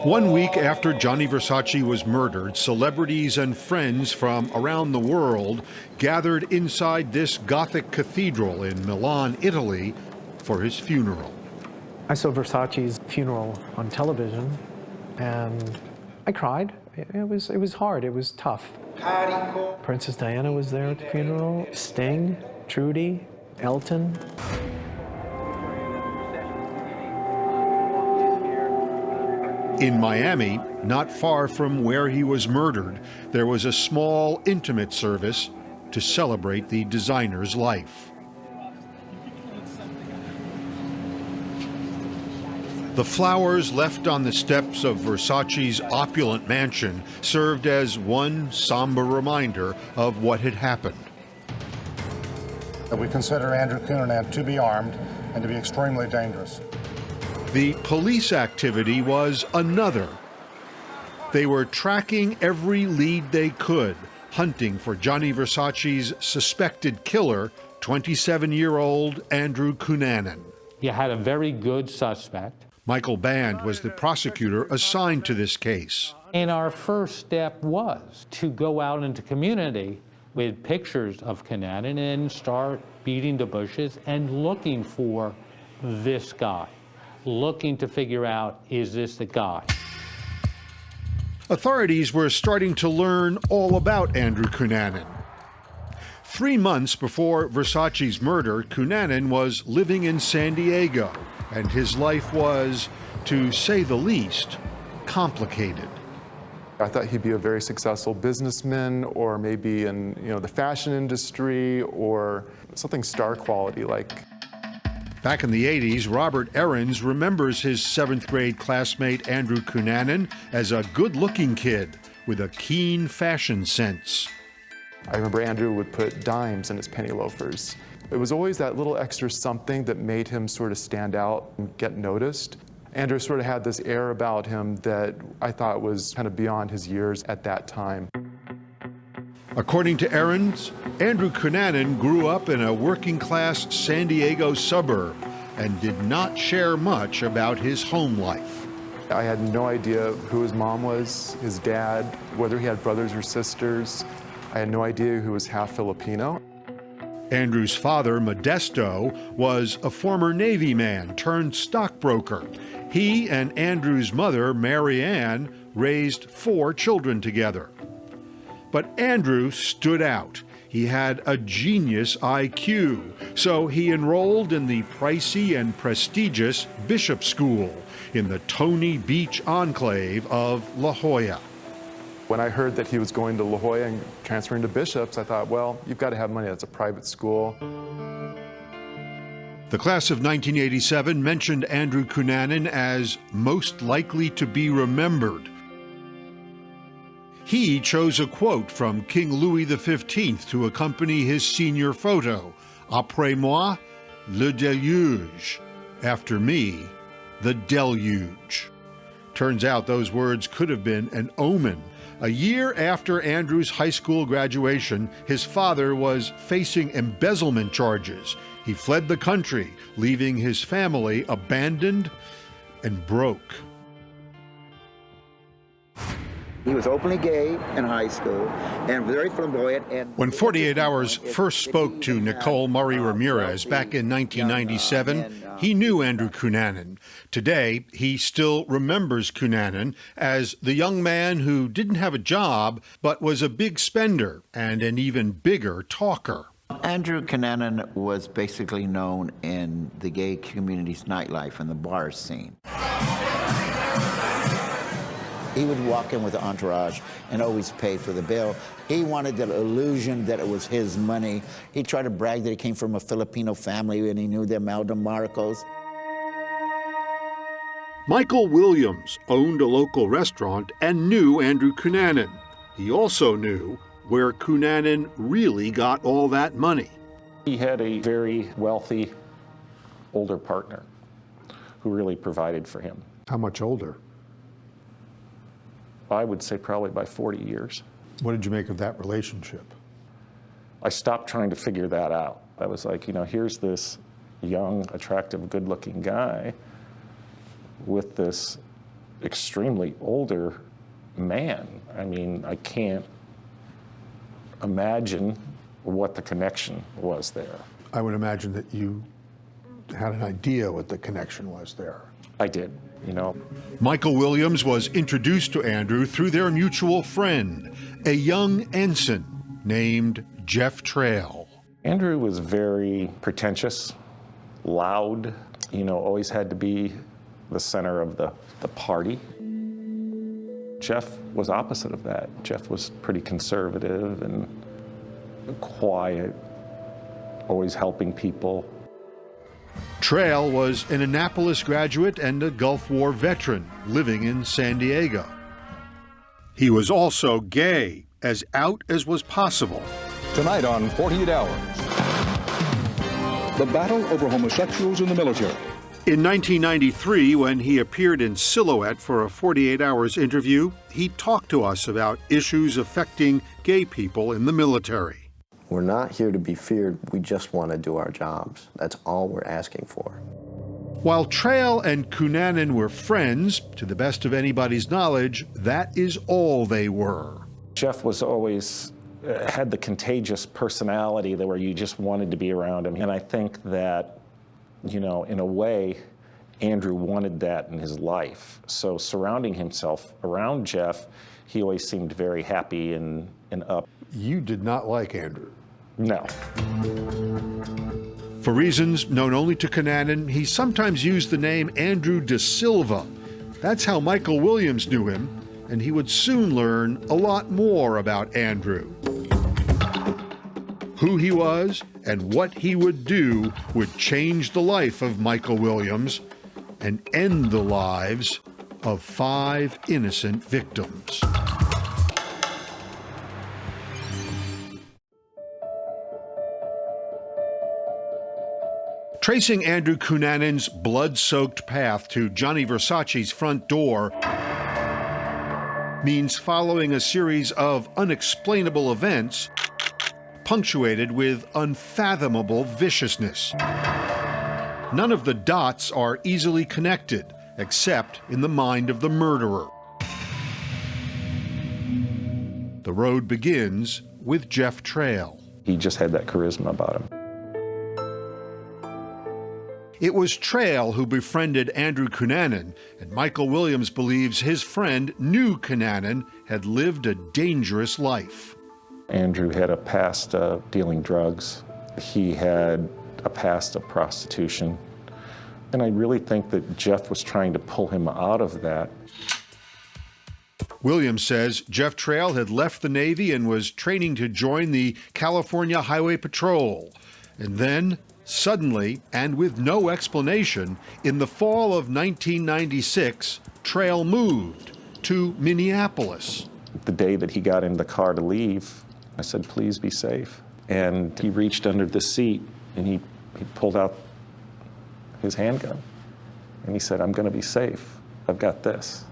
1 week after Gianni Versace was murdered, celebrities and friends from around the world gathered inside this Gothic cathedral in Milan, Italy, for his funeral. I saw Versace's funeral on television, and I cried. It was hard. It was tough. Princess Diana was there at the funeral. Sting, Trudy, Elton. In Miami, not far from where he was murdered, there was a small, intimate service to celebrate the designer's life. The flowers left on the steps of Versace's opulent mansion served as one somber reminder of what had happened. We consider Andrew Kunanan to be armed and to be extremely dangerous. The police activity was another. They were tracking every lead they could, hunting for Gianni Versace's suspected killer, 27-year-old Andrew Kunanan. You had a very good suspect. Michael Band was the prosecutor assigned to this case. And our first step was to go out into community with pictures of Kunanan and start beating the bushes and looking for this guy, looking to figure out, is this the guy? Authorities were starting to learn all about Andrew Kunanan. 3 months before Versace's murder, Kunanan was living in San Diego, and his life was, to say the least, complicated. I thought he'd be a very successful businessman, or maybe in the fashion industry, or something star quality like. Back in the 80s, Robert Ahrens remembers his 7th grade classmate Andrew Kunanan as a good-looking kid with a keen fashion sense. I remember Andrew would put dimes in his penny loafers. It was always that little extra something that made him sort of stand out and get noticed. Andrew sort of had this air about him that I thought was kind of beyond his years at that time. According to Ahrens, Andrew Kunanan grew up in a working-class San Diego suburb and did not share much about his home life. I had no idea who his mom was, his dad, whether he had brothers or sisters. I had no idea who was half Filipino. Andrew's father, Modesto, was a former Navy man turned stockbroker. He and Andrew's mother, Mary Ann, raised 4 children together. But Andrew stood out. He had a genius IQ, so he enrolled in the pricey and prestigious Bishop School in the Tony Beach enclave of La Jolla. When I heard that he was going to La Jolla and transferring to Bishop's, I thought, well, you've got to have money. That's a private school. The class of 1987 mentioned Andrew Kunanan as most likely to be remembered. He chose a quote from King Louis XV to accompany his senior photo, "Après moi, le déluge." After me, the deluge. Turns out those words could have been an omen. A year after Andrew's high school graduation, his father was facing embezzlement charges. He fled the country, leaving his family abandoned and broke. He was openly gay in high school and very flamboyant. And when 48 Hours first spoke to Nicole Murray Ramirez back in 1997, he knew Andrew Kunanan. Today, he still remembers Kunanan as the young man who didn't have a job, but was a big spender and an even bigger talker. Andrew Kunanan was basically known in the gay community's nightlife and the bar scene. He would walk in with an entourage and always pay for the bill. He wanted the illusion that it was his money. He tried to brag that he came from a Filipino family and he knew the Imelda Marcos. Michael Williams owned a local restaurant and knew Andrew Kunanan. He also knew where Kunanan really got all that money. He had a very wealthy older partner who really provided for him. How much older? I would say probably by 40 years. What did you make of that relationship? I stopped trying to figure that out. I was like, you know, here's this young, attractive, good-looking guy with this extremely older man. I mean, I can't imagine what the connection was there. I would imagine that you had an idea what the connection was there. I did, you know. Michael Williams was introduced to Andrew through their mutual friend, a young ensign named Jeff Trail. Andrew was very pretentious, loud, you know, always had to be the center of the party. Jeff was opposite of that. Jeff was pretty conservative and quiet, always helping people. Trail was an Annapolis graduate and a Gulf War veteran living in San Diego. He was also gay, as out as was possible. Tonight on 48 Hours, the battle over homosexuals in the military. In 1993, when he appeared in Silhouette for a 48 Hours interview, he talked to us about issues affecting gay people in the military. We're not here to be feared. We just want to do our jobs. That's all we're asking for. While Trail and Kunanan were friends, to the best of anybody's knowledge, that is all they were. Jeff was always had the contagious personality that where you just wanted to be around him. And I think that, you know, in a way, Andrew wanted that in his life. So surrounding himself around Jeff, he always seemed very happy and up. You did not like Andrew? No. For reasons known only to Kunanan, he sometimes used the name Andrew De Silva. That's how Michael Williams knew him, and he would soon learn a lot more about Andrew. Who he was and what he would do would change the life of Michael Williams and end the lives of 5 innocent victims. Tracing Andrew Kunanan's blood-soaked path to Johnny Versace's front door means following a series of unexplainable events punctuated with unfathomable viciousness. None of the dots are easily connected, except in the mind of the murderer. The road begins with Jeff Trail. He just had that charisma about him. It was Trail who befriended Andrew Kunanan, and Michael Williams believes his friend knew Kunanan had lived a dangerous life. Andrew had a past of dealing drugs. He had a past of prostitution. And I really think that Jeff was trying to pull him out of that. Williams says Jeff Trail had left the Navy and was training to join the California Highway Patrol. And then, suddenly, and with no explanation, in the fall of 1996, Trail moved to Minneapolis. The day that he got in the car to leave, I said, please be safe. And he reached under the seat and he pulled out his handgun. And he said, I'm going to be safe. I've got this.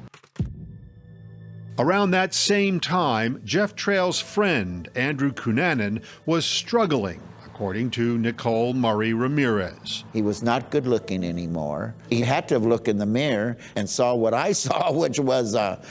Around that same time, Jeff Trail's friend, Andrew Kunanan, was struggling, according to Nicole Murray Ramirez. He was not good looking anymore. He had to have looked in the mirror and saw what I saw, which was a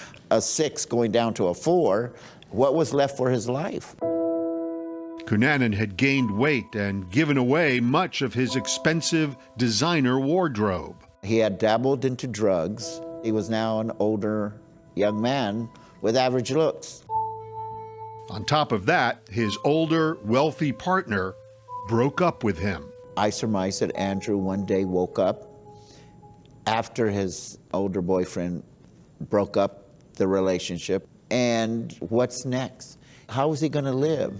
6 going down to a 4. What was left for his life? Kunanan had gained weight and given away much of his expensive designer wardrobe. He had dabbled into drugs. He was now an older young man with average looks. On top of that, his older, wealthy partner broke up with him. I surmise that Andrew one day woke up after his older boyfriend broke up the relationship. And what's next? How is he going to live?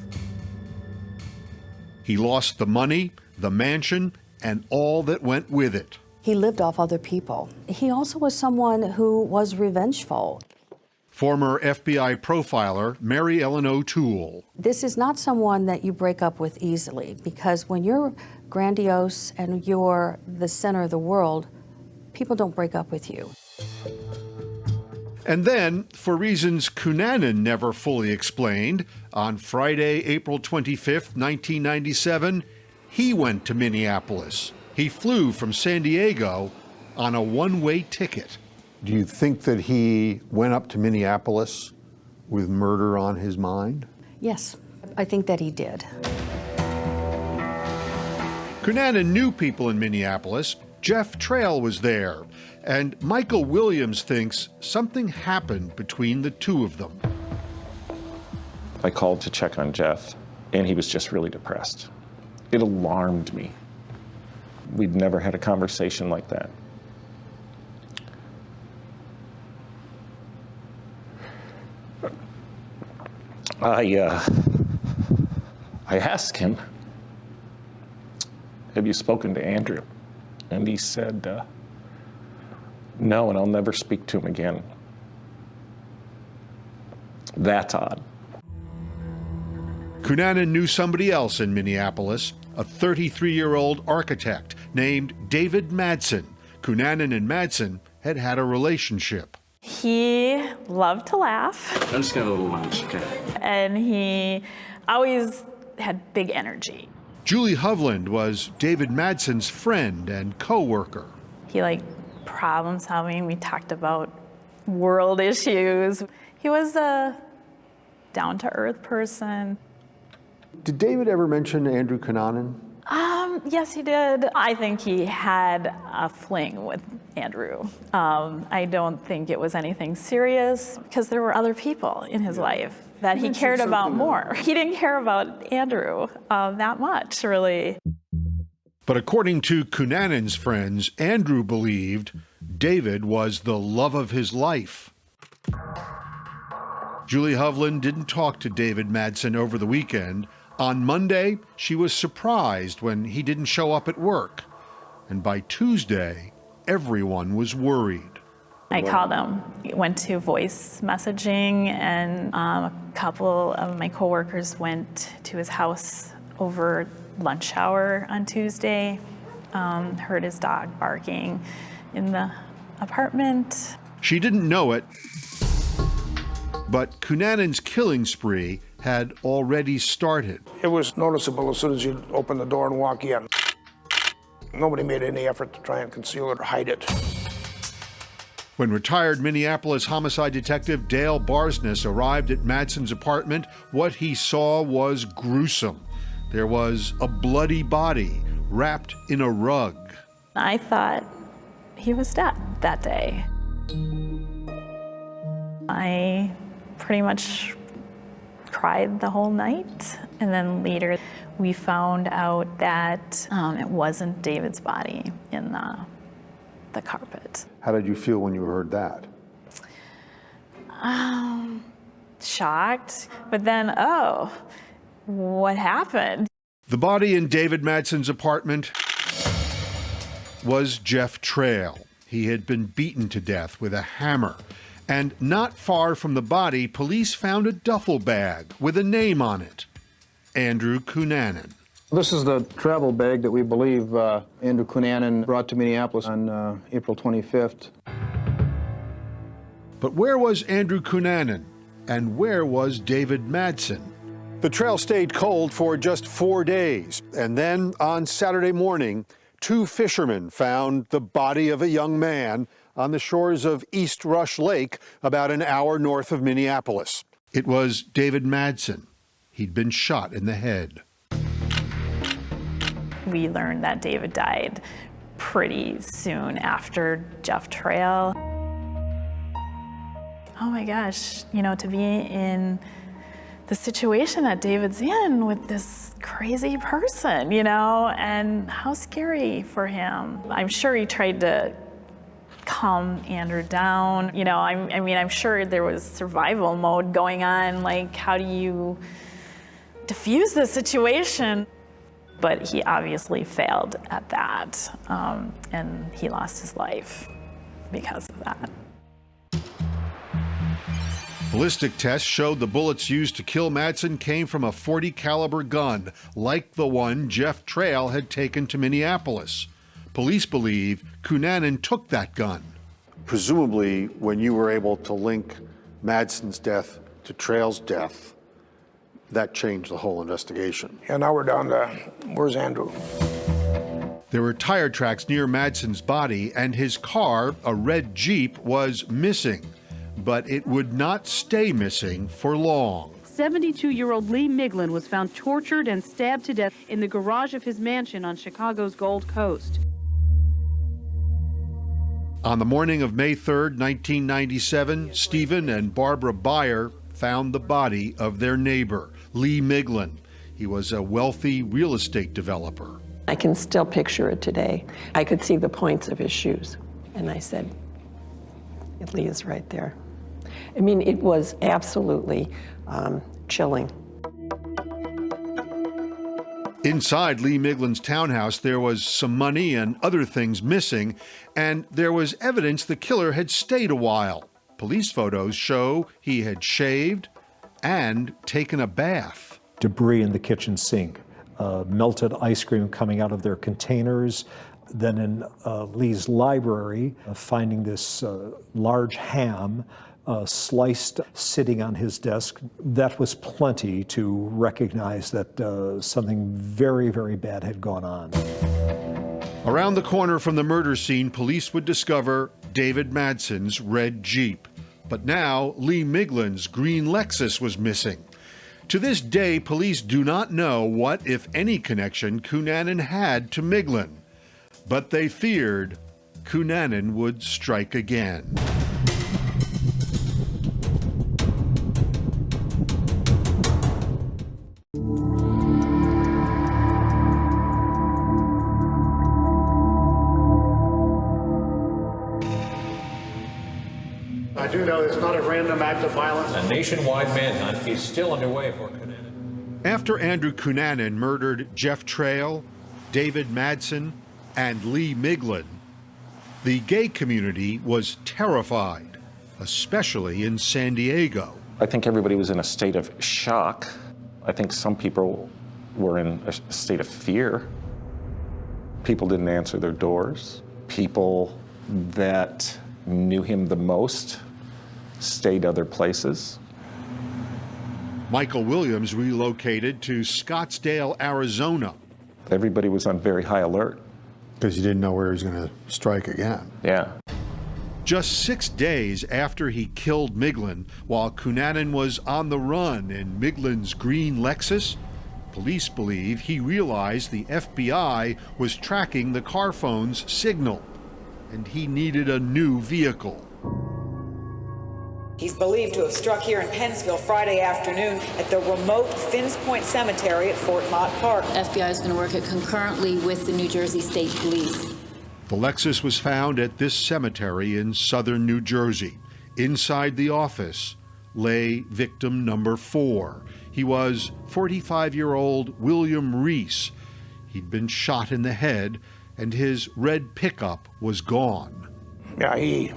He lost the money, the mansion, and all that went with it. He lived off other people. He also was someone who was revengeful. Former FBI profiler Mary Ellen O'Toole. This is not someone that you break up with easily, because when you're grandiose and you're the center of the world, people don't break up with you. And then, for reasons Kunanan never fully explained, on Friday, April 25th, 1997, he went to Minneapolis. He flew from San Diego on a one-way ticket. Do you think that he went up to Minneapolis with murder on his mind? Yes, I think that he did. Kunanan knew people in Minneapolis. Jeff Trail was there. And Michael Williams thinks something happened between the two of them. I called to check on Jeff, and he was just really depressed. It alarmed me. We'd never had a conversation like that. I asked him, have you spoken to Andrew? And he said, no, and I'll never speak to him again. That's odd. Kunanan knew somebody else in Minneapolis, a 33-year-old architect named David Madsen. Kunanan and Madsen had had a relationship. He loved to laugh. I'm just gonna lunch, okay? And he always had big energy. Julie Hovland was David Madsen's friend and co-worker. He liked problem solving. We talked about world issues. He was a down-to-earth person. Did David ever mention Andrew Kunanan? Yes, he did. I think he had a fling with Andrew. I don't think it was anything serious because there were other people in his life that he cared about more. He didn't care about Andrew that much, really. But according to Kunanan's friends, Andrew believed David was the love of his life. Julie Hovland didn't talk to David Madsen over the weekend. On Monday, she was surprised when he didn't show up at work. And by Tuesday, everyone was worried. I called him, went to voice messaging, and a couple of my coworkers went to his house over lunch hour on Tuesday, heard his dog barking in the apartment. She didn't know it, but Kunanan's killing spree had already started. It was noticeable as soon as you open the door and walk in. Nobody made any effort to try and conceal it or hide it. When retired Minneapolis homicide detective Dale Barsness arrived at Madsen's apartment, what he saw was gruesome. There was a bloody body wrapped in a rug. I thought he was dead that day. I pretty much cried the whole night. And then later we found out that it wasn't David's body in the carpet. How did you feel when you heard that? Shocked, but then, oh, what happened? The body in David Madsen's apartment was Jeff Trail. He had been beaten to death with a hammer. And not far from the body, police found a duffel bag with a name on it, Andrew Kunanan. This is the travel bag that we believe Andrew Kunanan brought to Minneapolis on April 25th. But where was Andrew Kunanan, and where was David Madsen? The trail stayed cold for just 4 days, and then on Saturday morning, 2 fishermen found the body of a young man on the shores of East Rush Lake, about an hour north of Minneapolis. It was David Madsen. He'd been shot in the head. We learned that David died pretty soon after Jeff Trail. Oh my gosh, to be in the situation that David's in with this crazy person, and how scary for him. I'm sure he tried to calm Andrew down. I'm sure there was survival mode going on, like how do you diffuse the situation? But he obviously failed at that, and he lost his life because of that. Ballistic tests showed the bullets used to kill Madsen came from a .40 caliber gun, like the one Jeff Trail had taken to Minneapolis. Police believe Kunanan took that gun. Presumably, when you were able to link Madsen's death to Trail's death, that changed the whole investigation. And now we're down to, where's Andrew? There were tire tracks near Madsen's body, and his car, a red Jeep, was missing. But it would not stay missing for long. 72-year-old Lee Miglin was found tortured and stabbed to death in the garage of his mansion on Chicago's Gold Coast. On the morning of May 3rd, 1997, Stephen and Barbara Beyer found the body of their neighbor, Lee Miglin. He was a wealthy real estate developer. I can still picture it today. I could see the points of his shoes. And I said, Lee is right there. I mean, it was absolutely chilling. Inside Lee Miglin's townhouse, there was some money and other things missing, and there was evidence the killer had stayed a while. Police photos show he had shaved and taken a bath. Debris in the kitchen sink, melted ice cream coming out of their containers. Then in Lee's library, finding this large ham sliced sitting on his desk. That was plenty to recognize that something very, very bad had gone on. Around the corner from the murder scene, police would discover David Madsen's red Jeep. But now, Lee Miglin's green Lexus was missing. To this day, police do not know what, if any, connection Kunanan had to Miglin. But they feared Kunanan would strike again. I do know it's not a random act of violence. A nationwide manhunt is still underway for Kunanan. After Andrew Kunanan murdered Jeff Trail, David Madsen, and Lee Miglin, the gay community was terrified, especially in San Diego. I think everybody was in a state of shock. I think some people were in a state of fear. People didn't answer their doors. People that knew him the most stayed other places. Michael Williams relocated to Scottsdale, Arizona. Everybody was on very high alert. Because you didn't know where he was going to strike again. Yeah. Just 6 days after he killed Miglin, while Kunanan was on the run in Miglin's green Lexus, police believe he realized the FBI was tracking the car phone's signal, and he needed a new vehicle. He's believed to have struck here in Pennsville Friday afternoon at the remote Finns Point Cemetery at Fort Mott Park. FBI is going to work it concurrently with the New Jersey State Police. The Lexus was found at this cemetery in southern New Jersey. Inside the office lay victim number 4. He was 45-year-old William Reese. He'd been shot in the head, and his red pickup was gone. Yeah,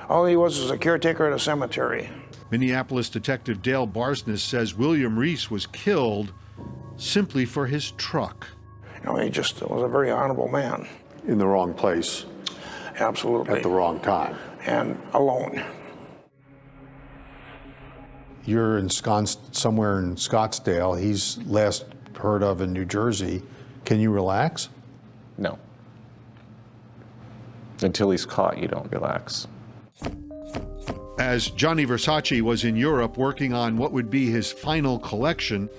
all he was a caretaker at a cemetery. Minneapolis Detective Dale Barsness says William Reese was killed simply for his truck. You know, he just was a very honorable man. In the wrong place. Absolutely. At the wrong time. And alone. You're ensconced somewhere in Scottsdale. He's last heard of in New Jersey. Can you relax? No. Until he's caught, you don't relax. As Johnny Versace was in Europe working on what would be his final collection,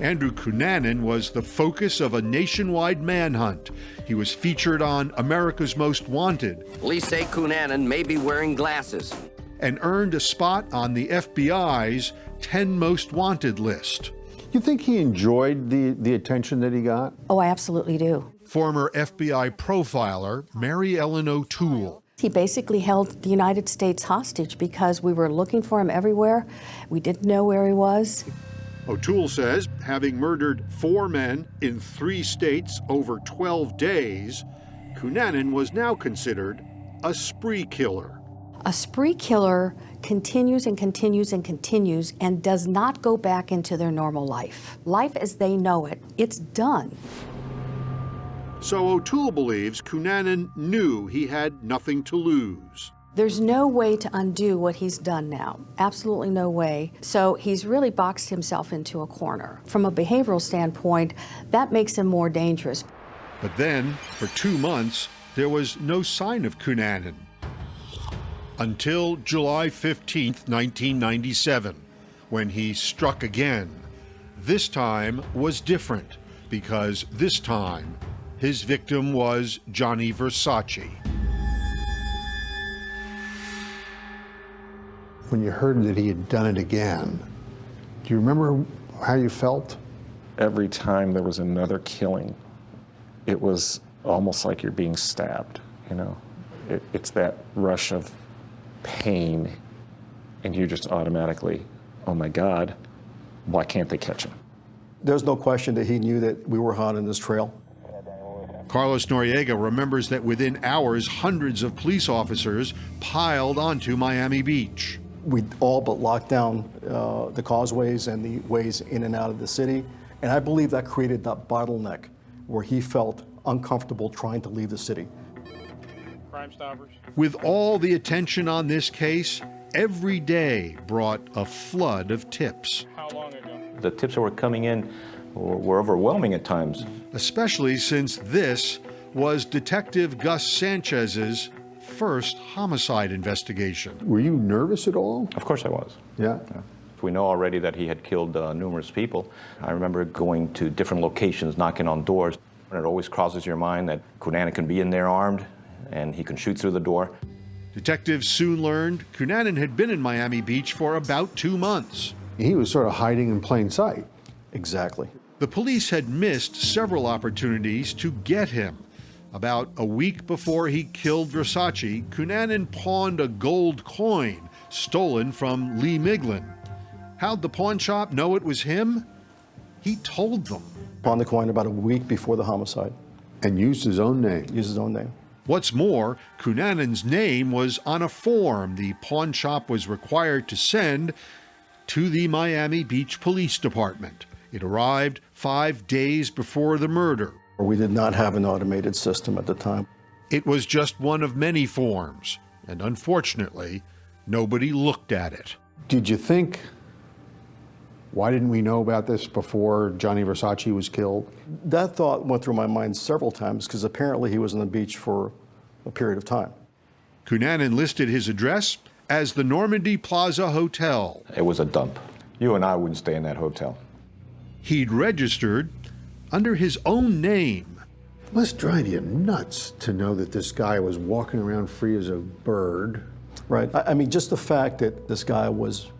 Andrew Kunanan was the focus of a nationwide manhunt. He was featured on America's Most Wanted. Police say Kunanan may be wearing glasses. And earned a spot on the FBI's 10 Most Wanted list. You think he enjoyed the attention that he got? Oh, I absolutely do. Former FBI profiler Mary Ellen O'Toole. He basically held the United States hostage because we were looking for him everywhere. We didn't know where he was. O'Toole says, having murdered 4 men in 3 states over 12 days, Kunanan was now considered a spree killer. A spree killer continues and continues and continues and does not go back into their normal life. Life as they know it, it's done. So O'Toole believes Kunanan knew he had nothing to lose. There's no way to undo what he's done now. Absolutely no way. So he's really boxed himself into a corner. From a behavioral standpoint, that makes him more dangerous. But then, for 2 months, there was no sign of Kunanan. Until July 15th, 1997, when he struck again. This time was different, because this time, his victim was Johnny Versace. When you heard that he had done it again, do you remember how you felt? Every time there was another killing, it was almost like you're being stabbed, you know? It's that rush of pain, and you're just automatically, oh my God, why can't they catch him? There's no question that he knew that we were hot on this trail. Carlos Noriega remembers that within hours, hundreds of police officers piled onto Miami Beach. We all but locked down the causeways and the ways in and out of the city. And I believe that created that bottleneck where he felt uncomfortable trying to leave the city. Crime Stoppers. With all the attention on this case, every day brought a flood of tips. How long ago? The tips that were coming in were overwhelming at times. Especially since this was Detective Gus Sanchez's first homicide investigation. Were you nervous at all? Of course I was. Yeah. We know already that he had killed numerous people. I remember going to different locations, knocking on doors. And it always crosses your mind that Kunanan can be in there armed and he can shoot through the door. Detectives soon learned Kunanan had been in Miami Beach for about 2 months. He was sort of hiding in plain sight. Exactly. The police had missed several opportunities to get him. About a week before he killed Versace, Kunanan pawned a gold coin stolen from Lee Miglin. How'd the pawn shop know it was him? He told them. Pawned the coin about a week before the homicide. And used his own name. Used his own name. What's more, Kunanan's name was on a form the pawn shop was required to send to the Miami Beach Police Department. It arrived 5 days before the murder. We did not have an automated system at the time. It was just one of many forms, and unfortunately, nobody looked at it. Did you think, why didn't we know about this before Johnny Versace was killed? That thought went through my mind several times because apparently he was on the beach for a period of time. Kunanan listed his address as the Normandy Plaza Hotel. It was a dump. You and I wouldn't stay in that hotel. He'd registered under his own name. It must drive you nuts to know that this guy was walking around free as a bird. Right. I mean, just the fact that this guy was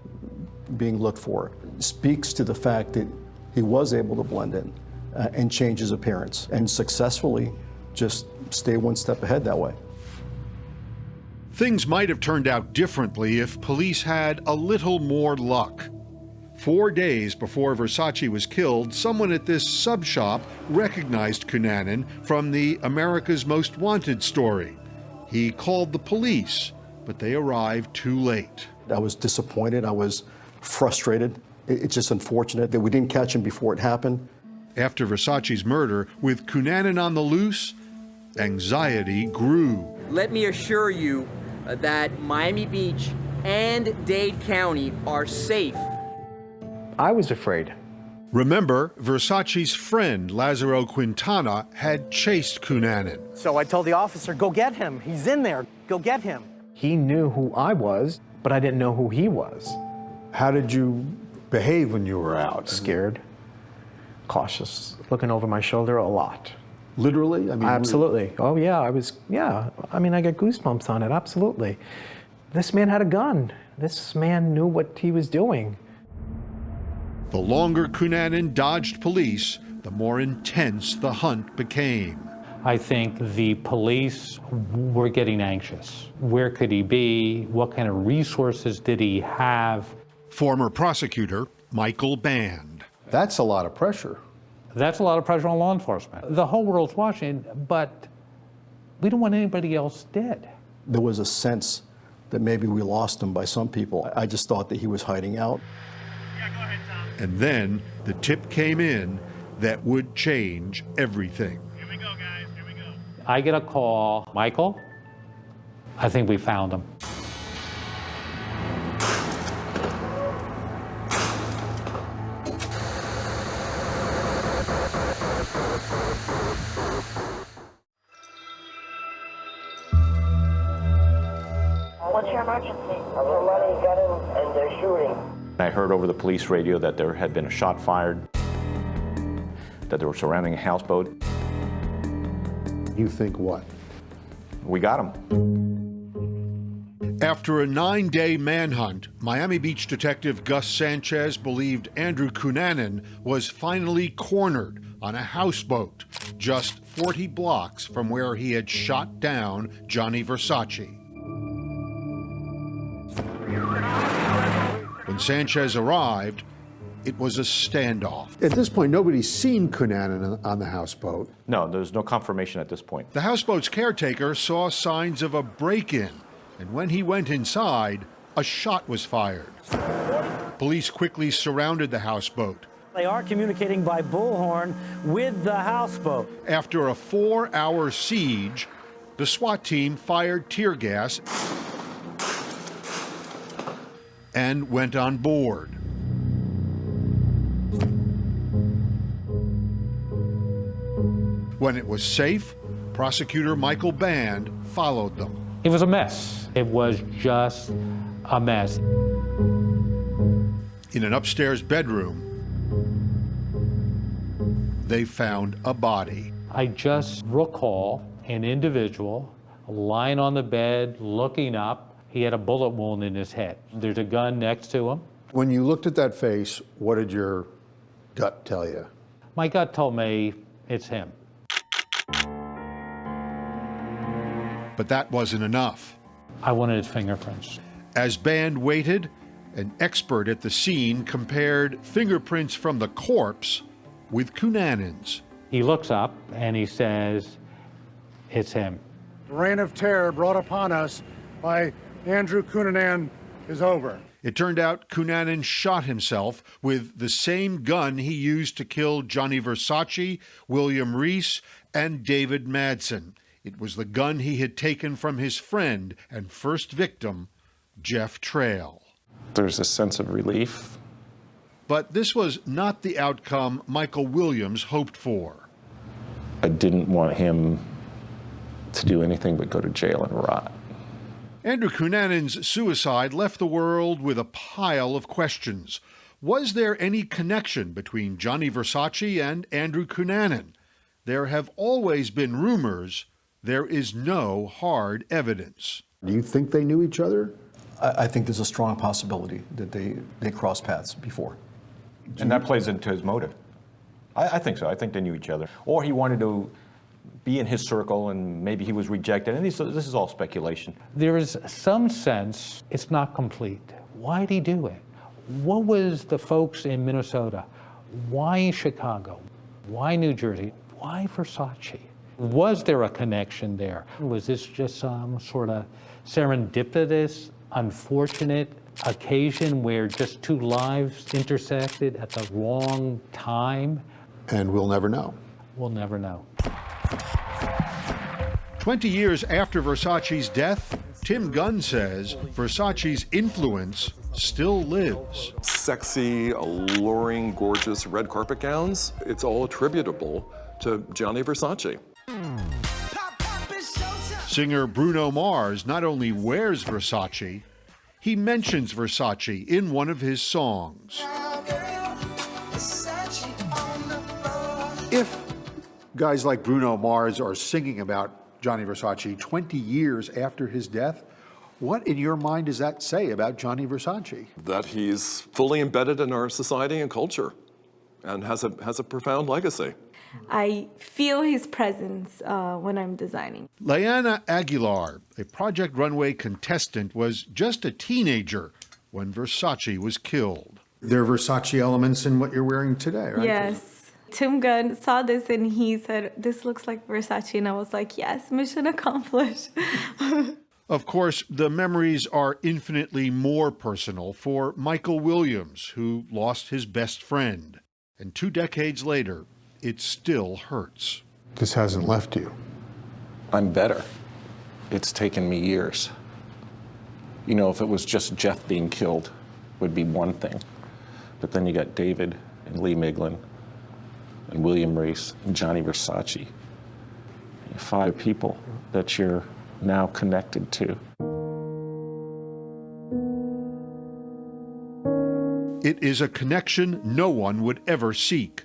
being looked for speaks to the fact that he was able to blend in and change his appearance and successfully just stay one step ahead that way. Things might have turned out differently if police had a little more luck. 4 days before Versace was killed, someone at this sub shop recognized Kunanan from the America's Most Wanted story. He called the police, but they arrived too late. I was disappointed. I was frustrated. It's just unfortunate that we didn't catch him before it happened. After Versace's murder, with Kunanan on the loose, anxiety grew. Let me assure you that Miami Beach and Dade County are safe. I was afraid. Remember, Versace's friend, Lazaro Quintana, had chased Kunanan. So I told the officer, go get him. He's in there. Go get him. He knew who I was, but I didn't know who he was. How did you behave when you were out? Scared, cautious, looking over my shoulder a lot. Literally? I mean, absolutely. Oh, yeah, I mean, I get goosebumps on it, absolutely. This man had a gun. This man knew what he was doing. The longer Kunanan dodged police, the more intense the hunt became. I think the police were getting anxious. Where could he be? What kind of resources did he have? Former prosecutor Michael Band. That's a lot of pressure. That's a lot of pressure on law enforcement. The whole world's watching, but we don't want anybody else dead. There was a sense that maybe we lost him by some people. I just thought that he was hiding out. And then the tip came in that would change everything. Here we go, guys. Here we go. I get a call, Michael, I think we found him. What's your emergency? Somebody got him and they're shooting. I heard over the police radio that there had been a shot fired, that they were surrounding a houseboat. You think what? We got him. After a 9-day manhunt, Miami Beach detective Gus Sanchez believed Andrew Kunanan was finally cornered on a houseboat just 40 blocks from where he had shot down Johnny Versace. When Sanchez arrived, it was a standoff. At this point, nobody's seen Kunanan on the houseboat. No, there's no confirmation at this point. The houseboat's caretaker saw signs of a break-in, and when he went inside, a shot was fired. Police quickly surrounded the houseboat. They are communicating by bullhorn with the houseboat. After a 4-hour siege, the SWAT team fired tear gas and went on board. When it was safe, prosecutor Michael Band followed them. It was a mess. It was just a mess. In an upstairs bedroom, they found a body. I just recall an individual lying on the bed, looking up. He had a bullet wound in his head. There's a gun next to him. When you looked at that face, what did your gut tell you? My gut told me it's him. But that wasn't enough. I wanted his fingerprints. As Band waited, An expert at the scene compared fingerprints from the corpse with Kunanan's. He looks up and he says, it's him. The reign of terror brought upon us by Andrew Kunanan is over. It turned out Kunanan shot himself with the same gun he used to kill Johnny Versace, William Reese, and David Madsen. It was the gun he had taken from his friend and first victim, Jeff Trail. There's a sense of relief. But this was not the outcome Michael Williams hoped for. I didn't want him to do anything but go to jail and rot. Andrew Kunanan's suicide left the world with a pile of questions. Was there any connection between Johnny Versace and Andrew Kunanan? There have always been rumors. There is no hard evidence. Do you think they knew each other? I think there's a strong possibility that they crossed paths before. And that plays into his motive. I think so. I think they knew each other. Or he wanted to be in his circle and maybe he was rejected. And this is all speculation. There is some sense it's not complete. Why'd he do it? What was the folks in Minnesota? Why Chicago? Why New Jersey? Why Versace? Was there a connection there? Was this just some sort of serendipitous, unfortunate occasion where just two lives intersected at the wrong time? And we'll never know. We'll never know. 20 years after Versace's death, Tim Gunn says Versace's influence still lives. Sexy, alluring, gorgeous red carpet gowns, it's all attributable to Gianni Versace. Singer Bruno Mars not only wears Versace, he mentions Versace in one of his songs. If guys like Bruno Mars are singing about Gianni Versace 20 years after his death, what in your mind does that say about Gianni Versace? That he's fully embedded in our society and culture and has a profound legacy. I feel his presence when I'm designing. Leanna Aguilar, a Project Runway contestant, was just a teenager when Versace was killed. There are Versace elements in what you're wearing today, right? Yes. Tim Gunn saw this and he said, "This looks like Versace," and I was like, yes, mission accomplished. Of course, the memories are infinitely more personal for Michael Williams, who lost his best friend. And 2 decades later, it still hurts. This hasn't left you. I'm better. It's taken me years. You know, if it was just Jeff being killed, would be one thing. But then you got David and Lee Miglin and William Reese and Johnny Versace. 5 people that you're now connected to. It is a connection no one would ever seek.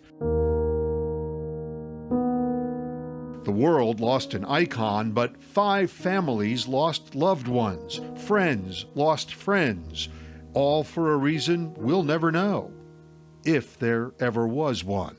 The world lost an icon, but 5 families lost loved ones, friends lost friends, all for a reason we'll never know, if there ever was one.